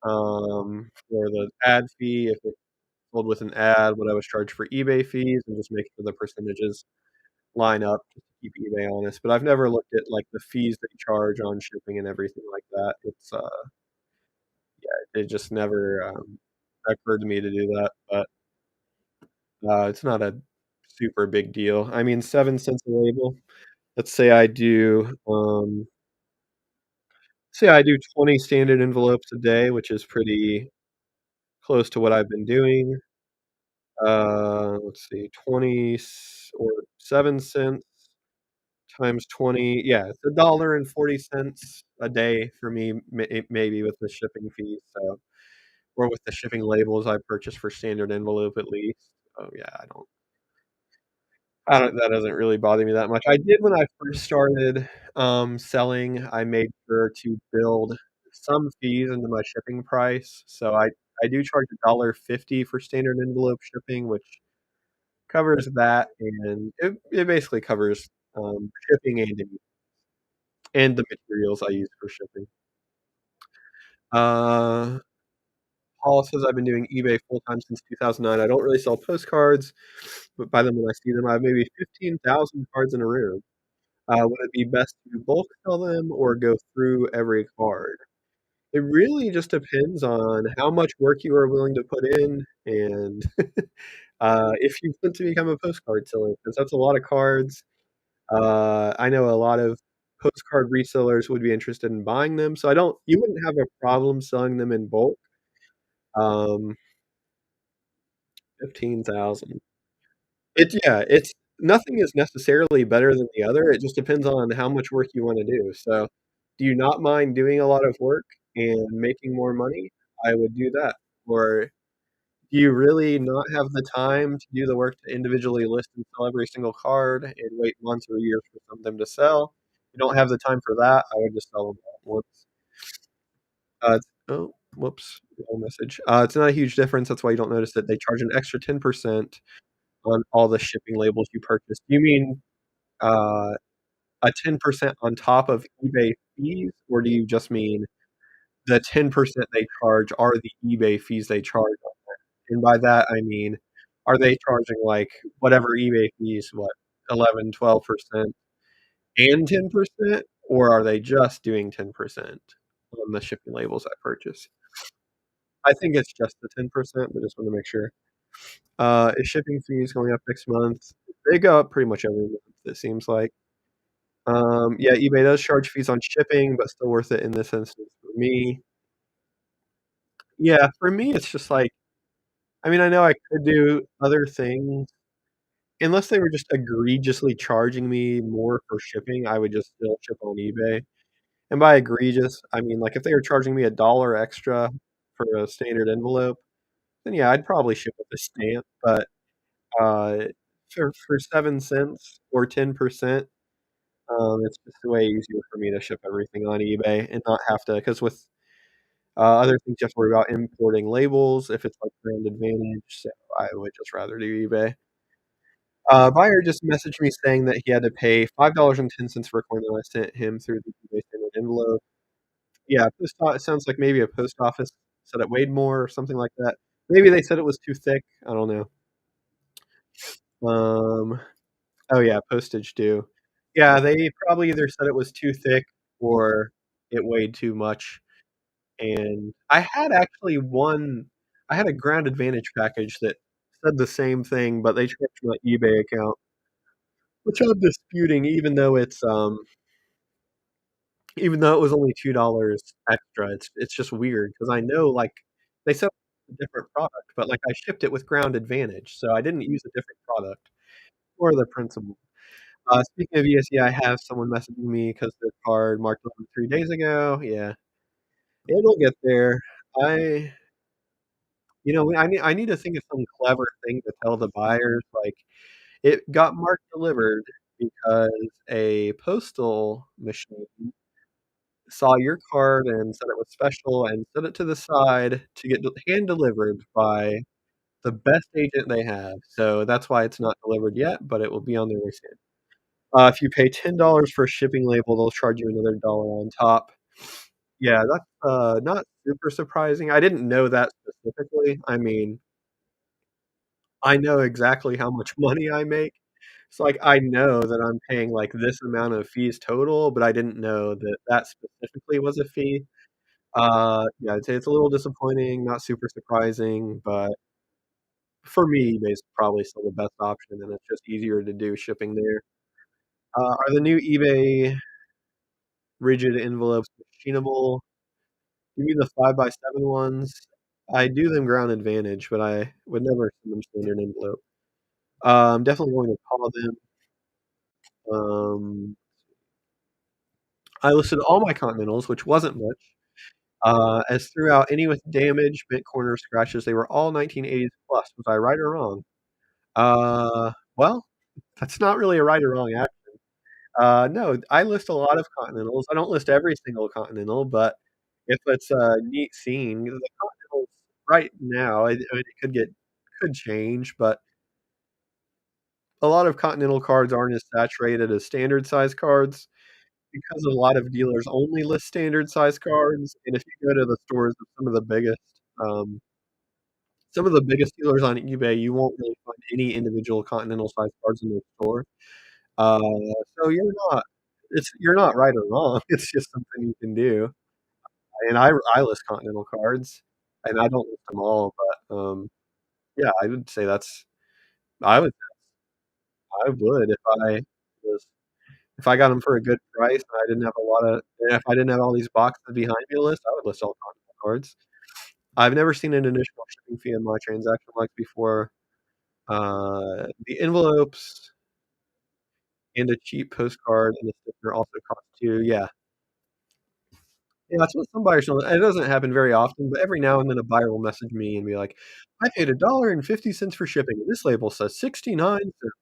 for the ad fee, if it sold with an ad, what I was charged for eBay fees, and just make sure the percentages line up just to keep eBay honest, but I've never looked at, like, the fees they charge on shipping and everything like that. It just never, occurred to me to do that, but, it's not a super big deal. I mean, 7 cents a label. Let's say I do 20 standard envelopes a day, which is pretty close to what I've been doing. Let's see, 20 or 7 cents times 20, yeah, it's $1.40 a day for me, maybe with the shipping fees, so or with the shipping labels I purchase for standard envelope at least. Oh, yeah, I don't that doesn't really bother me that much. I did when I first started, selling, I made sure to build some fees into my shipping price, so I do charge $1.50 for standard envelope shipping, which covers that, and it basically covers, shipping and the materials I use for shipping. Uh, Paul says I've been doing eBay full time since 2009. I don't really sell postcards, but buy them when I see them. I have maybe 15,000 cards in a room. Would it be best to bulk sell them or go through every card? It really just depends on how much work you are willing to put in and if you want to become a postcard seller, because that's a lot of cards. I know a lot of postcard resellers would be interested in buying them, so I don't you wouldn't have a problem selling them in bulk. Um, 15,000. It's nothing is necessarily better than the other, it just depends on how much work you wanna do, so, do you not mind doing a lot of work and making more money? I would do that. Or do you really not have the time to do the work to individually list and sell every single card and wait months or years for something to sell? You don't have the time for that, I would just sell them all at once. Whoops, wrong message. It's not a huge difference, that's why you don't notice it. They charge an extra 10% on all the shipping labels you purchase. Do you mean, uh, a 10% on top of eBay fees, or do you just mean the 10% they charge are the eBay fees they charge on that? And by that, I mean, are they charging, like, whatever eBay fees, what, 11, 12% and 10%, or are they just doing 10% on the shipping labels I purchase? I think it's just the 10%, but just wanna make sure. Is shipping fees going up next month? They go up pretty much every month, it seems like. Yeah, eBay does charge fees on shipping, but still worth it in this instance for me. Yeah, for me, it's just like I mean, I know I could do other things. Unless they were just egregiously charging me more for shipping, I would just still ship on eBay. And by egregious, I mean, like, if they were charging me $1 extra for a standard envelope, then yeah, I'd probably ship with a stamp, but, uh, for 7 cents or 10%, it's just way easier for me to ship everything on eBay and not have to. Because with, other things, you have to worry about importing labels if it's, like, Brand Advantage, so I would just rather do eBay. Buyer just messaged me saying that he had to pay $5.10 for a coin that I sent him through the eBay standard envelope. Yeah, it sounds like maybe a post office said it weighed more or something like that. Maybe they said it was too thick, I don't know. Um, oh, yeah, postage due. Yeah, they probably either said it was too thick or it weighed too much, and I had a Ground Advantage package that said the same thing, but they charged my eBay account, which I'm disputing even though it was only $2 extra. It's just weird because I know, like, they said a different product, but, like, I shipped it with Ground Advantage, so I didn't use a different product or the principal. Speaking of ESE, I have someone messaging me because their card marked over 3 days ago. Yeah, it'll get there. I I need to think of some clever thing to tell the buyers, like, it got marked delivered because a postal machine saw your card and said it was special and set it to the side to get hand delivered by the best agent they have, so that's why it's not delivered yet, but it will be on their way soon. If you pay $10 for a shipping label, they'll charge you another dollar on top. Yeah, that's, not super surprising. I didn't know that specifically. I mean, I know exactly how much money I make. So, like, I know that I'm paying, like, this amount of fees total, but I didn't know that that specifically was a fee. Yeah, I'd say it's a little disappointing, not super surprising, but for me, eBay's probably still the best option, and it's just easier to do shipping there. Are the new eBay rigid envelopes machinable? You mean the 5 by 7 ones? I do them ground advantage, but I would never send them standard envelope. I'm definitely going to call them. Um, I listed all my Continentals, which wasn't much, as throughout any with damage, bent corners, scratches, they were all 1980s plus. Was I right or wrong? Well, that's not really a right or wrong answer. No, I list a lot of Continentals. I don't list every single Continental, but if it's a neat scene, the Continentals right now, I mean, it could change, but a lot of Continental cards aren't as saturated as standard size cards because a lot of dealers only list standard size cards, and if you go to the stores of um, some of the biggest dealers on eBay, you won't really find any individual Continental size cards in their store. Uh, so you're not right or wrong, it's just something you can do. And I list Continental cards, and I don't list them all, but, yeah, I would say that's I would I would was if I got them for a good price and I didn't have a lot of and if I didn't have all these boxes behind me to list, I would list all Continental cards. I've never seen an additional shipping fee in my transaction like before. The envelopes and a cheap postcard and a sticker also cost too. Yeah. Yeah, that's what some buyers don't it doesn't happen very often, but every now and then a buyer will message me and be like, "I paid $1.50 for shipping, and this label says 69 cents."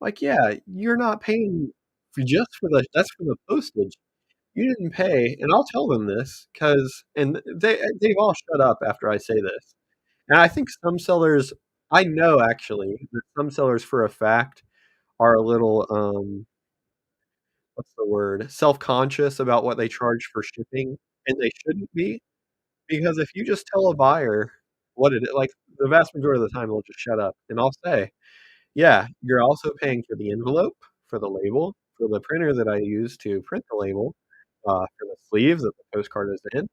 Like, "Yeah, you're not paying for just for the that's for the postage. You didn't pay," and I'll tell them this 'cause and they've all shut up after I say this. And I think some sellers I know actually that some sellers for a fact are a little, what's the word? Self-conscious about what they charge for shipping, and they shouldn't be. Because if you just tell a buyer what it like, the vast majority of the time, they'll just shut up, and I'll say, "Yeah, you're also paying for the envelope, for the label, for the printer that I use to print the label, for the sleeves that the postcard is in,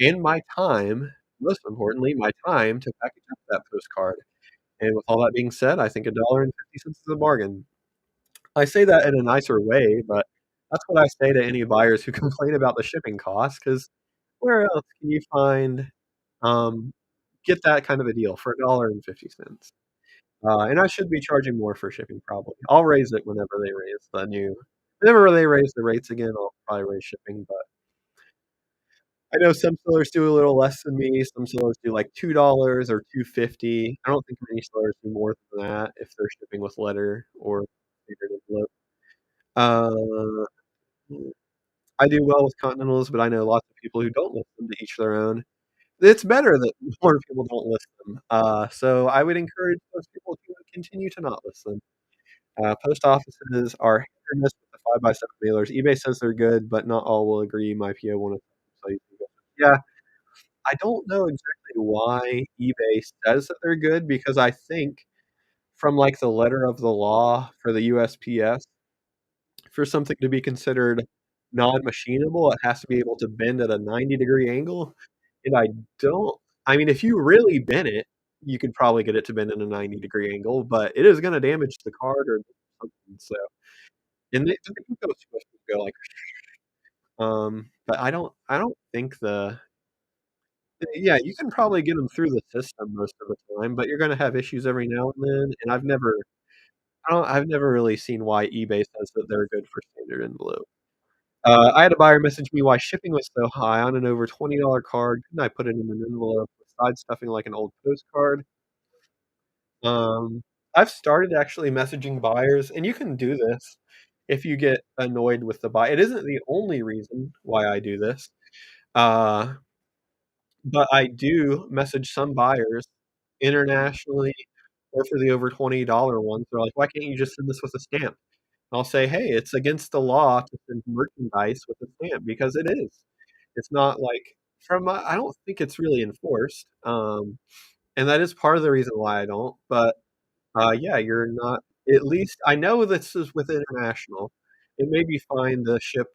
and my time, most importantly, my time to package up that postcard." And with all that being said, I think $1.50 is a bargain. I say that in a nicer way, but that's what I say to any buyers who complain about the shipping costs. Because where else can you find um, get that kind of a deal for $1.50. And I should be charging more for shipping probably. I'll raise it whenever they raise the rates again, I'll probably raise shipping, but I know some sellers do a little less than me, some sellers do, like, $2 or $2.50. I don't think many sellers do more than that if they're shipping with letter or standard envelope. Uh, I do well with Continentals, but I know lots of people who don't list them, to each their own. It's better that more people don't list them, so I would encourage those people to continue to not list them. Post offices are hit or miss with the 5 by 7 mailers. eBay says they're good, but not all will agree. My PO won't so you can go yeah, I don't know exactly why eBay says that they're good because I think from, like, the letter of the law for the USPS, for something to be considered non-machinable, it has to be able to bend at a 90-degree angle, and don't I mean, if you really bent it, you could probably get it to bend at a 90-degree angle, but it is gonna damage the card or something, so and they can go supposed to go like, but I don't think yeah, you can probably get them through the system most of the time, but you're gonna have issues every now and then, and I've never really seen why eBay says that they're good for standard envelope. I had a buyer message me why shipping was so high on an over $20 card. Couldn't I put it in an envelope? besides stuffing, like, an old postcard. Um, I've started actually messaging buyers, and you can do this if you get annoyed with the buy it isn't the only reason why I do this, uh, but I do message some buyers internationally or for the over $20 ones. They're like, "Why can't you just send this with a stamp?" I'll say, "Hey, it's against the law to send merchandise with a stamp," because it is. It's not like from my I don't think it's really enforced, and that is part of the reason why I don't, but yeah, you're not at least I know this is with international. It may be fine to ship,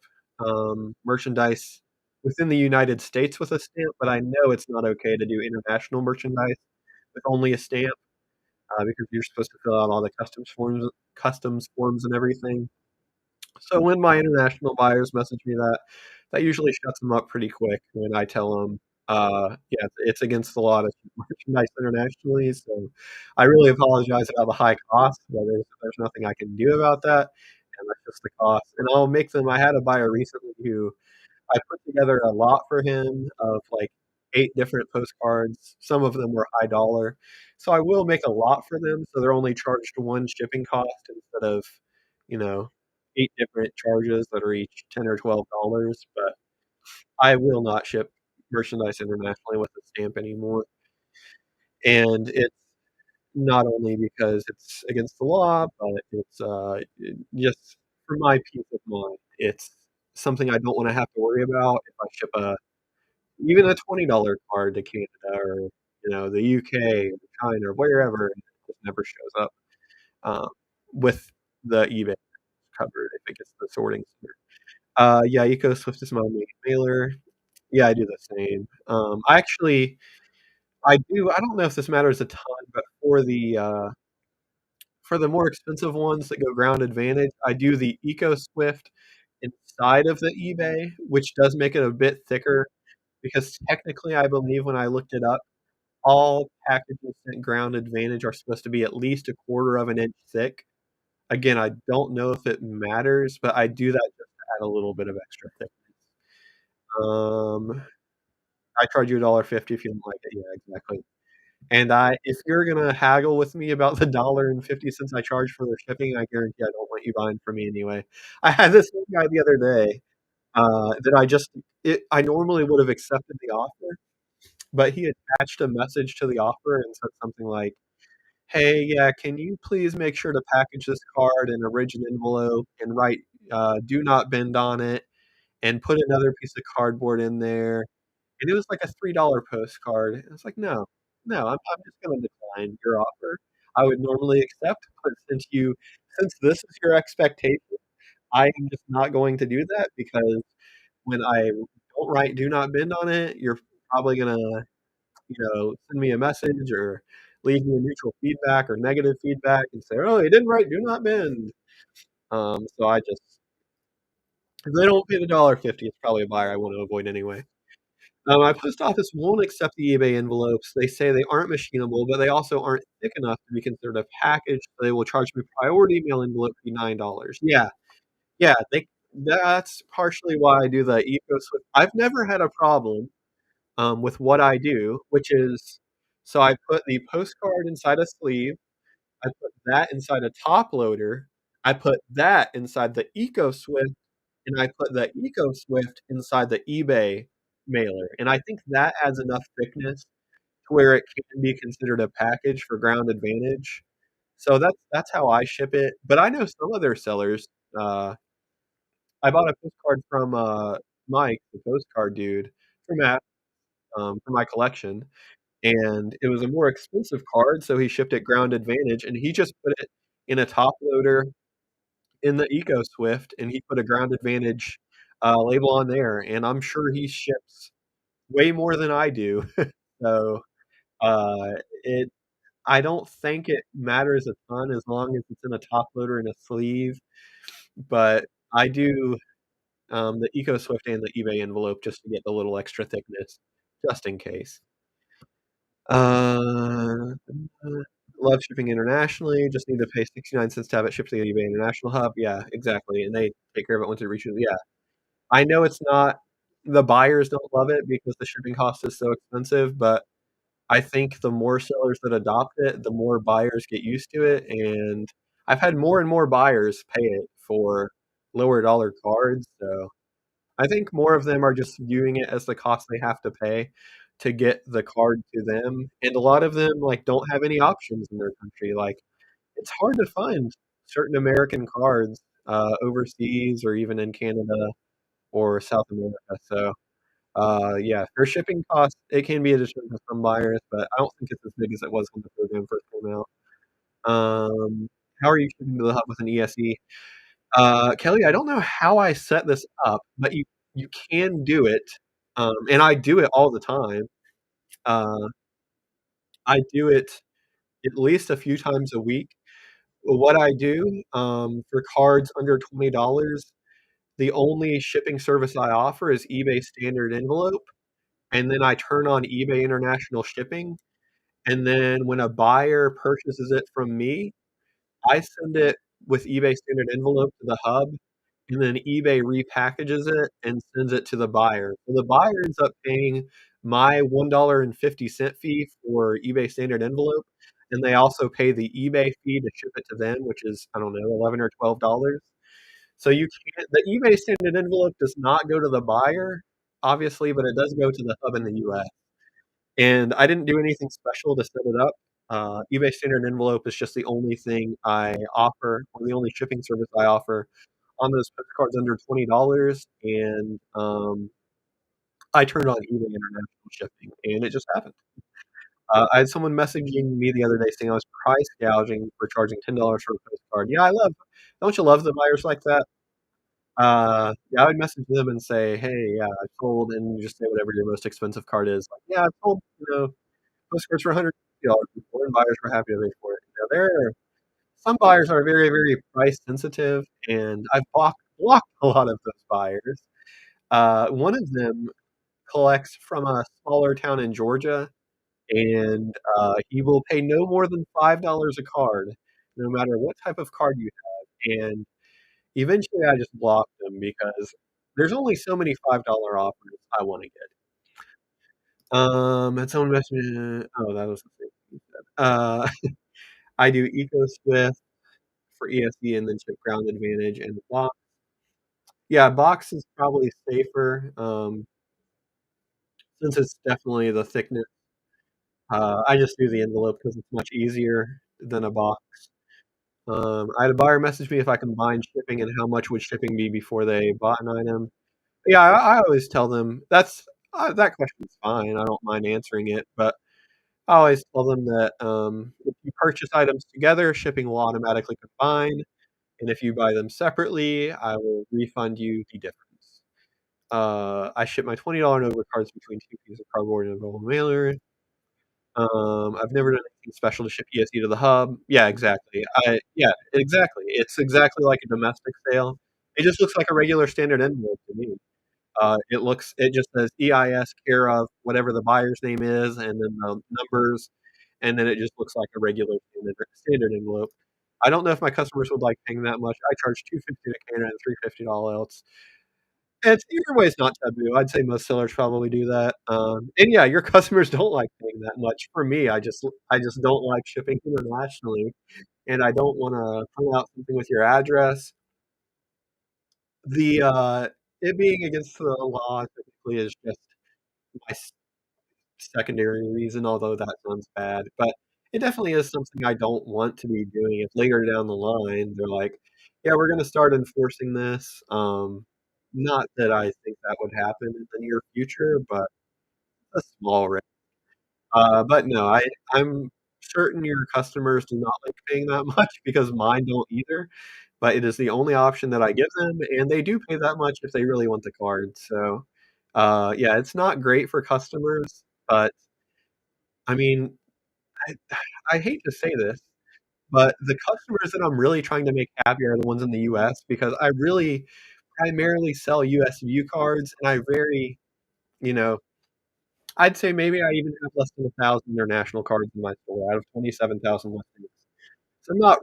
merchandise within the United States with a stamp, but I know it's not okay to do international merchandise with only a stamp, because you're supposed to fill out all the customs forms and everything. So when my international buyers message me that, that usually shuts them up pretty quick when I tell them, yeah, it's against the law to ship merchandise internationally, so I really apologize about the high cost, but there's nothing I can do about that, and that's just the cost, and I'll make them I had a buyer recently who I put together a lot for him of, like, 8 different postcards. Some of them were high dollar. So I will make a lot for them, so they're only charged 1 shipping cost instead of, you know, 8 different charges that are each 10 or $12, but I will not ship merchandise internationally with a stamp anymore, and it's not only because it's against the law, but it's, just for my peace of mind. It's something I don't wanna have to worry about if I ship a even a $20 card to Canada or, the UK or China or wherever, and it just never shows up, um, with the eBay covered if it gets the sorting center. Yeah, EcoSwift is my main mailer. Yeah, I do the same. I don't know if this matters a ton, but for the more expensive ones that go Ground Advantage, I do the EcoSwift inside of the eBay, which does make it a bit thicker because technically, I believe when I looked it up, all packages sent Ground Advantage are supposed to be at least a quarter of an inch thick. Again, I don't know if it matters, but I do that just to add a little bit of extra thickness. Um, I charge you $1.50 if you don't like it. Yeah, exactly. And if you're gonna haggle with me about the $1.50 I charge for the shipping, I guarantee I don't want you buying from me anyway. I had this one guy the other day, that I normally would have accepted the offer, but he attached a message to the offer and said something like, "Hey, yeah, can you please make sure to package this card in a rigid envelope and write, 'Do not bend' on it, and put another piece of cardboard in there." And it was like a $3 postcard. I was like, "No, no, I'm just gonna decline your offer. I would normally accept, but since this is your expectation, I am just not going to do that because when I don't write 'Do not bend' on it, you're probably gonna, send me a message or leave me a neutral feedback or negative feedback and say, 'Oh, you didn't write "Do not bend.'" So I just if they don't pay the $1.50, it's probably a buyer I wanna avoid anyway. My post office won't accept the eBay envelopes. They say they aren't machinable, but they also aren't thick enough to be considered a package, so they will charge me priority mail envelope fee $9. Yeah, yeah, that's partially why I do the EcoSwift. I've never had a problem, with what I do, which is so I put the postcard inside a sleeve, I put that inside a top loader, I put that inside the EcoSwift, and I put the EcoSwift inside the eBay mailer, and I think that adds enough thickness to where it can be considered a package for Ground Advantage. So that's how I ship it, but I know some other sellers, I bought a postcard from, Mike, the postcard dude, from Matt, for my collection, and it was a more expensive card, so he shipped it Ground Advantage, and he just put it in a top loader in the EcoSwift, and he put a Ground Advantage, label on there, and I'm sure he ships way more than I do. So, uh, it I don't think it matters a ton as long as it's in a top loader and a sleeve, but I do, the EcoSwift and the eBay envelope just to get a little extra thickness, just in case. Uh, love shipping internationally, just need to pay 69 cents to have it shipped to the eBay International Hub. Yeah, exactly, and they take care of it once it reaches yeah. I know it's not the buyers don't love it because the shipping cost is so expensive, but I think the more sellers that adopt it, the more buyers get used to it, and I've had more and more buyers pay it for lower dollar cards, so I think more of them are just viewing it as the cost they have to pay to get the card to them, and a lot of them, like, don't have any options in their country, like, it's hard to find certain American cards, overseas or even in Canada or South America, so, yeah, for shipping costs, it can be a deterrent to some buyers, but I don't think it's as big as it was when the program first came out. Um, how are you shipping to the hub with an ESE? Kelly, I don't know how I set this up, but you can do it, and I do it all the time. Uh, I do it at least a few times a week. What I do, for cards under $20, the only shipping service I offer is eBay Standard Envelope, and then I turn on eBay International Shipping, and then when a buyer purchases it from me, I send it with eBay Standard Envelope to the hub, and then eBay repackages it and sends it to the buyer. So the buyer ends up paying my $1.50 fee for eBay Standard Envelope, and they also pay the eBay fee to ship it to them, which is, I don't know, 11 or $12. So you can't the eBay Standard Envelope does not go to the buyer, obviously, but it does go to the hub in the US. And I didn't do anything special to set it up. eBay Standard Envelope is just the only thing I offer, or the only shipping service I offer on those postcards under $20, and, I turned on eBay International Shipping, and it just happened. I had someone messaging me the other day saying I was price gouging for charging $10 for a postcard. Yeah, I love don't you love the buyers like that? Yeah, I would message them and say, "Hey, yeah, I sold," and just say whatever your most expensive card is. Like, "Yeah, I sold, postcards for $150 before, and buyers were happy to pay for it." There are some buyers are very, very price sensitive, and I've blocked a lot of those buyers. One of them collects from a smaller town in Georgia, and, he will pay no more than $5 a card, no matter what type of card you have, and eventually I just blocked him because there's only so many $5 offers I wanna get. And someone messaged me that was the same thing you said. I do EcoSwift for ESD and then Chip Ground Advantage and Box. Yeah, Box is probably safer, since it's definitely the thickness. I just do the envelope because it's much easier than a box. I had a buyer message me if I combined shipping and how much would shipping be before they bought an item. Yeah, I always tell them that question's fine, I don't mind answering it, but I always tell them that, if you purchase items together, shipping will automatically combine, and if you buy them separately, I will refund you the difference. I ship my $20 and over cards between 2 pieces of cardboard and a roll mailer. I've never done anything special to ship ESE to the hub. Yeah, exactly. Yeah, exactly. It's exactly like a domestic sale. It just looks like a regular standard envelope to me. It just says EIS care of whatever the buyer's name is, and then the numbers, and then it just looks like a regular standard envelope. I don't know if my customers would like paying that much. I charge $2.50 to Canada and $3.50 all else. It's either way is not taboo. I'd say most sellers probably do that. And yeah, your customers don't like paying that much. For me, I just don't like shipping internationally, and I don't wanna print out something with your address. The, it being against the law typically is just my secondary reason, although that sounds bad, but it definitely is something I don't want to be doing if later down the line, they're like, "Yeah, we're gonna start enforcing this." Not that I think that would happen in the near future, but a small risk. But no, I'm certain your customers do not like paying that much because mine don't either, but it is the only option that I give them, and they do pay that much if they really want the card, so, yeah, it's not great for customers, but I mean, I I hate to say this, but the customers that I'm really trying to make happy are the ones in the US because I really primarily sell US view cards, and I very you know, I'd say maybe I even have less than 1,000 international cards in my store out of 27,000 listings. So I'm not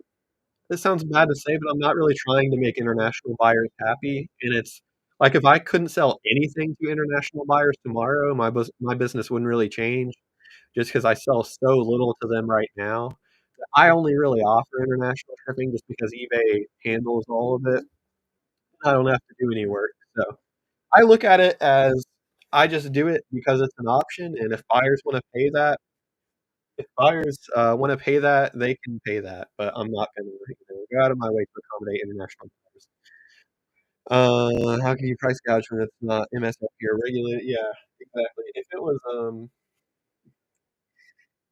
this sounds bad to say, but I'm not really trying to make international buyers happy, and it's like, if I couldn't sell anything to international buyers tomorrow, my business wouldn't really change. just because I sell so little to them right now. I only really offer international shipping just because eBay handles all of it. I don't have to do any work. So I look at it as I just do it because it's an option, and if buyers want to pay that, they can pay that. But I'm not going to go out of my way to accommodate international buyers. How can you price gouge when it's not MSRP or regulated? Yeah, exactly. If it was,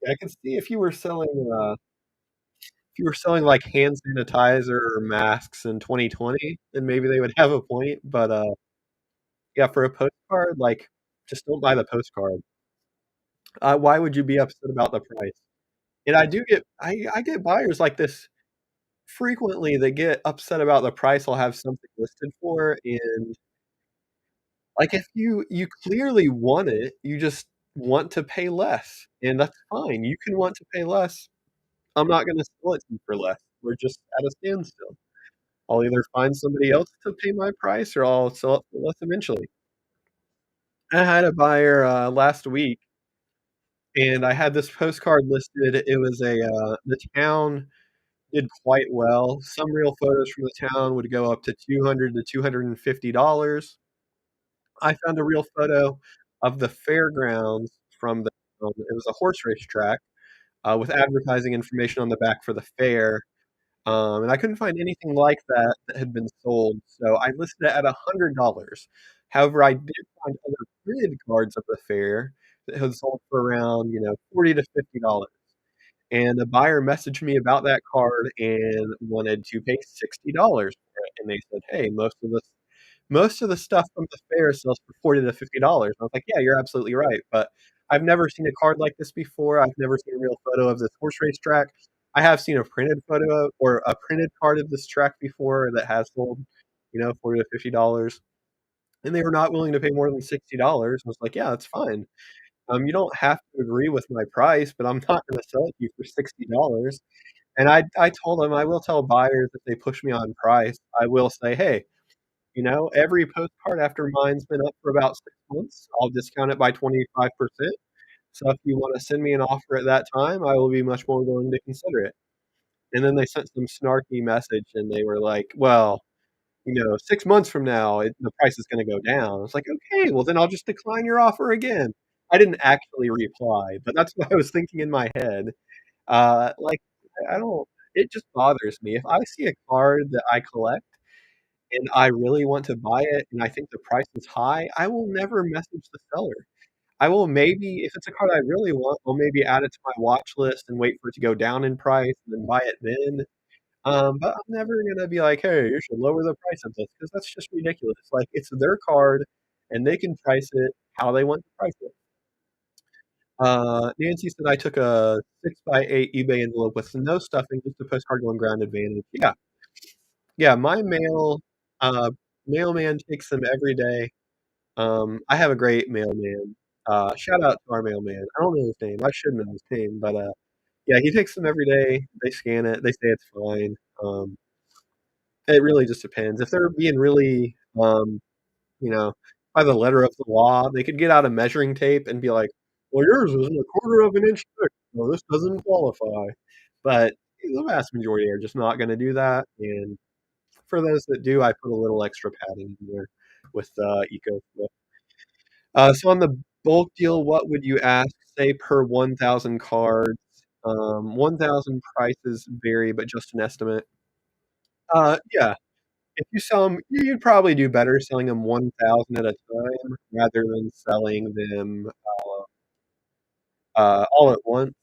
yeah, I can see if you were selling like hand sanitizer or masks in 2020, then maybe they would have a point. But yeah, for a postcard, like, just don't buy the postcard. Why would you be upset about the price? And I get buyers like this frequently that get upset about the price I'll have something listed for, and like, if you clearly want it, you just want to pay less, and that's fine. You can want to pay less. I'm not gonna sell it to you for less. We're just at a standstill. I'll either find somebody else to pay my price or I'll sell it for less eventually. I had a buyer, last week, and I had this postcard listed. It was the town did quite well. Some real photos from the town would go up to 200 to $250. I found a real photo of the fairgrounds from the it was a horse race track, with advertising information on the back for the fair, and I couldn't find anything like that that had been sold, so I listed it at $100. However, I did find other printed cards of the fair that had sold for around, 40 to $50. And a buyer messaged me about that card and wanted to pay $60 for it, and they said, "Hey, most of the stuff from the fair sells for 40 to $50." I was like, "Yeah, you're absolutely right, but I've never seen a card like this before. I've never seen a real photo of this horse race track. I have seen a printed photo or a printed card of this track before that has sold, 40 to $50." And they were not willing to pay more than $60. I was like, "Yeah, that's fine. You don't have to agree with my price, but I'm not gonna sell it to you for $60." And I told them I will tell buyers if they push me on price, I will say, "Hey, every postcard after mine's been up for about 6 months, I'll discount it by 25%. So if you wanna send me an offer at that time, I will be much more willing to consider it." And then they sent some snarky message and they were like, "Well, 6 months from now, the price is gonna go down." I was like, "Okay, well, then I'll just decline your offer again." I didn't actually reply, but that's what I was thinking in my head. Like, I don't it just bothers me. If I see a card that I collect and I really want to buy it and I think the price is high, I will never message the seller. I will maybe if it's a card I really want, I'll maybe add it to my watch list and wait for it to go down in price and then buy it then. But I'm never gonna be like, "Hey, you should lower the price of this," because that's just ridiculous. Like, it's their card, and they can price it how they want to price it. Nancy said I took a 6 by 8 eBay envelope with no stuffing, just a postcard going ground advantage. Yeah. Yeah, my uh, mailman takes them every day. I have a great mailman. Shout out to our mailman. I don't know his name. I should know his name, but, yeah, he takes them every day. They scan it. They say it's fine. It really just depends. If they're being really, you know, by the letter of the law, they could get out a measuring tape and be like, "Well, yours isn't a quarter of an inch thick, so this doesn't qualify." But the vast majority are just not gonna do that, and for those that do, I put a little extra padding in there with, EcoFlip. So on the bulk deal, what would you ask, say, per 1,000 cards? 1,000 prices vary, but just an estimate. Yeah. If you sell them, you'd probably do better selling them 1,000 at a time rather than selling them, all at once.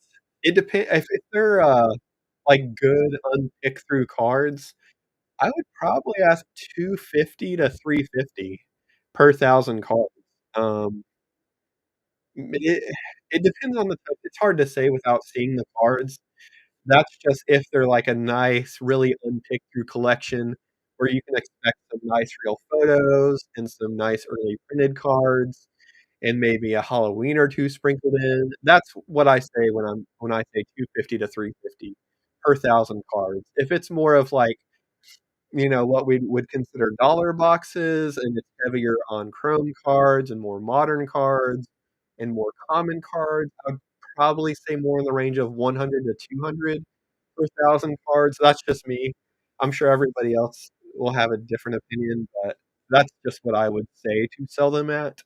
It depends if they're, like, good unpicked through cards, I would probably ask 250 to 350 per 1,000 cards. Um, it it depends on the type. It's hard to say without seeing the cards. That's just if they're like a nice, really unpicked through collection where you can expect some nice real photos and some nice early printed cards and maybe a Halloween or 2 sprinkled in. That's what I say when I say 250 to 350 per 1,000 cards. If it's more of like, what we would consider dollar boxes and it's heavier on chrome cards and more modern cards and more common cards, I would probably say more in the range of 100 to 200 per 1,000 cards. That's just me. I'm sure everybody else will have a different opinion, but that's just what I would say to sell them at.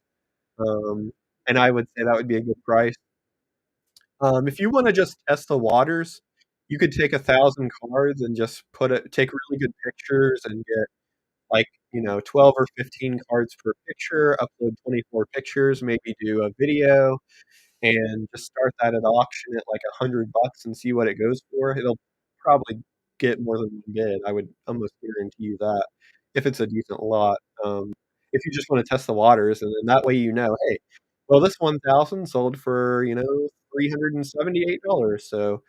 Um, and I would say that would be a good price. If you wanna just test the waters, you could take 1,000 cards and just take really good pictures and get, like, 12 or 15 cards per picture, upload 24 pictures, maybe do a video, and just start that at auction at, like, $100 and see what it goes for. It'll probably get more than one bid, I would almost guarantee you that, if it's a decent lot, if you just wanna test the waters, and then that way "Hey, well, this 1,000 sold for, $378, so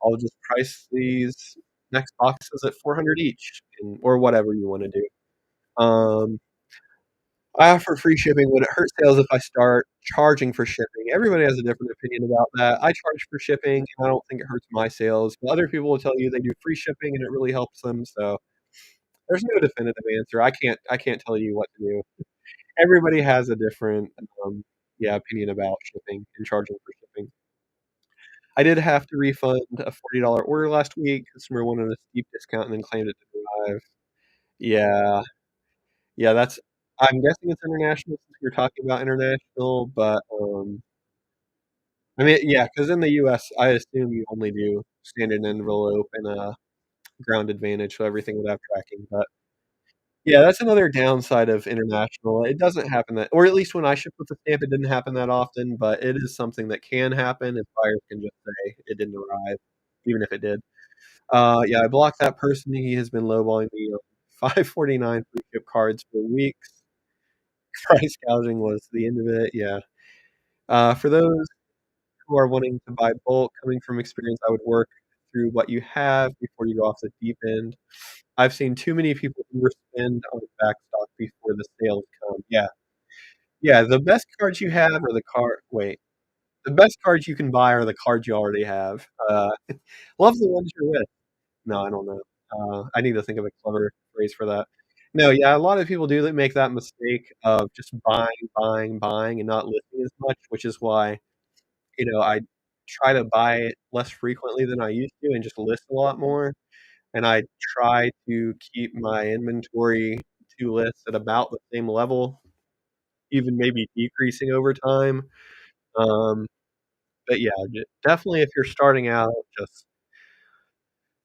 I'll just price these next boxes at 400 each," or whatever you wanna do. Um I offer free shipping. Would it hurt sales if I start charging for shipping? Everybody has a different opinion about that. I charge for shipping, and I don't think it hurts my sales, but other people will tell you they do free shipping and it really helps them, so there's no definitive answer. I can't tell you what to do. Everybody has a different, opinion about shipping and charging for shipping. I did have to refund a $40 order last week. Customer wanted a steep discount and then claimed it didn't arrive. Yeah. Yeah, I'm guessing it's international since you're talking about international, but, I mean, yeah, because in the US, I assume you only do standard envelope and a ground advantage, so everything would have tracking, but yeah, that's another downside of international. It doesn't happen that or at least when I ship with the stamp, it didn't happen that often, but it is something that can happen, and buyers can just say it didn't arrive, even if it did. Yeah, I blocked that person. He has been lowballing me on $5.49 free ship cards for weeks. Price gouging was the end of it, yeah. For those who are wanting to buy bulk, coming from experience, I would work through what you have before you go off the deep end. I've seen too many people overspend on backstock before the sales come. Yeah. Yeah, the best cards you have are the best cards you can buy are the cards you already have. Love the ones you're with. No, I don't know. I need to think of a clever phrase for that. No, yeah, a lot of people do that make that mistake of just buying, buying, buying, and not listing as much, which is why I try to buy it less frequently than I used to and just list a lot more, and I try to keep my inventory to list at about the same level, even maybe decreasing over time. Um, but yeah, definitely if you're starting out, just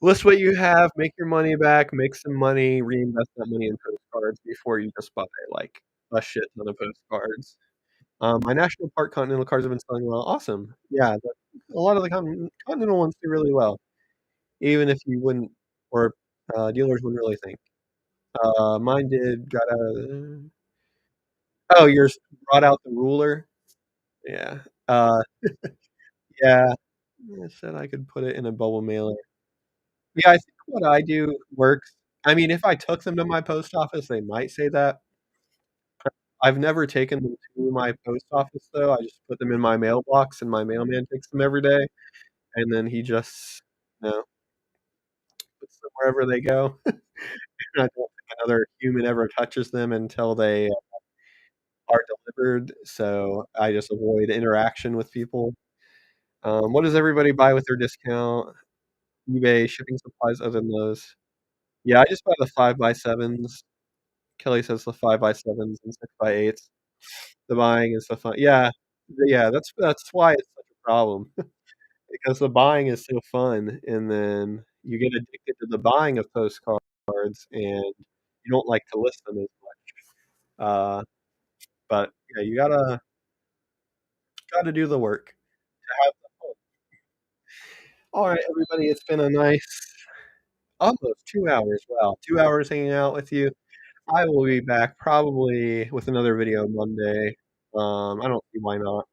list what you have, make your money back, make some money, reinvest that money in postcards before you just buy, like, a shit ton of postcards. My national park continental cards have been selling well. Awesome. Yeah, a lot of the continental ones do really well, even if you wouldn't or, dealers wouldn't really think. Mine did got a oh, yours brought out the ruler? Yeah. Uh, yeah. I said I could put it in a bubble mailer. Yeah, I think what I do works. I mean, if I took them to my post office, they might say that. I've never taken them to my post office, though. I just put them in my mailbox, and my mailman takes them every day, and then he just, you know, puts them wherever they go. I don't think another human ever touches them until they are delivered, so I just avoid interaction with people. What does everybody buy with their discount? eBay, shipping supplies other than those. Yeah, I just buy the 5 by 7s. Kelly says the 5 by 7s and 6 by 8s. The buying is the fun yeah. Yeah, that's why it's such a problem, because the buying is so fun, and then you get addicted to the buying of postcards, and you don't like to list them as much. But, yeah, you gotta do the work to have the fun. Alright, everybody, it's been a nice almost 2 hours, wow, 2 hours hanging out with you. I will be back probably with another video Monday. I don't see why not.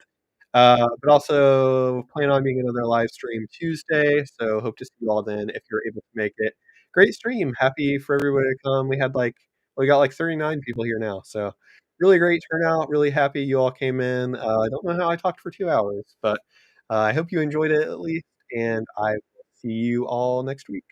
But also plan on being another live stream Tuesday, so hope to see you all then if you're able to make it. Great stream, happy for everybody to come. We got like 39 people here now, so really great turnout, really happy you all came in. I don't know how I talked for 2 hours, but I hope you enjoyed it at least, and I will see you all next week.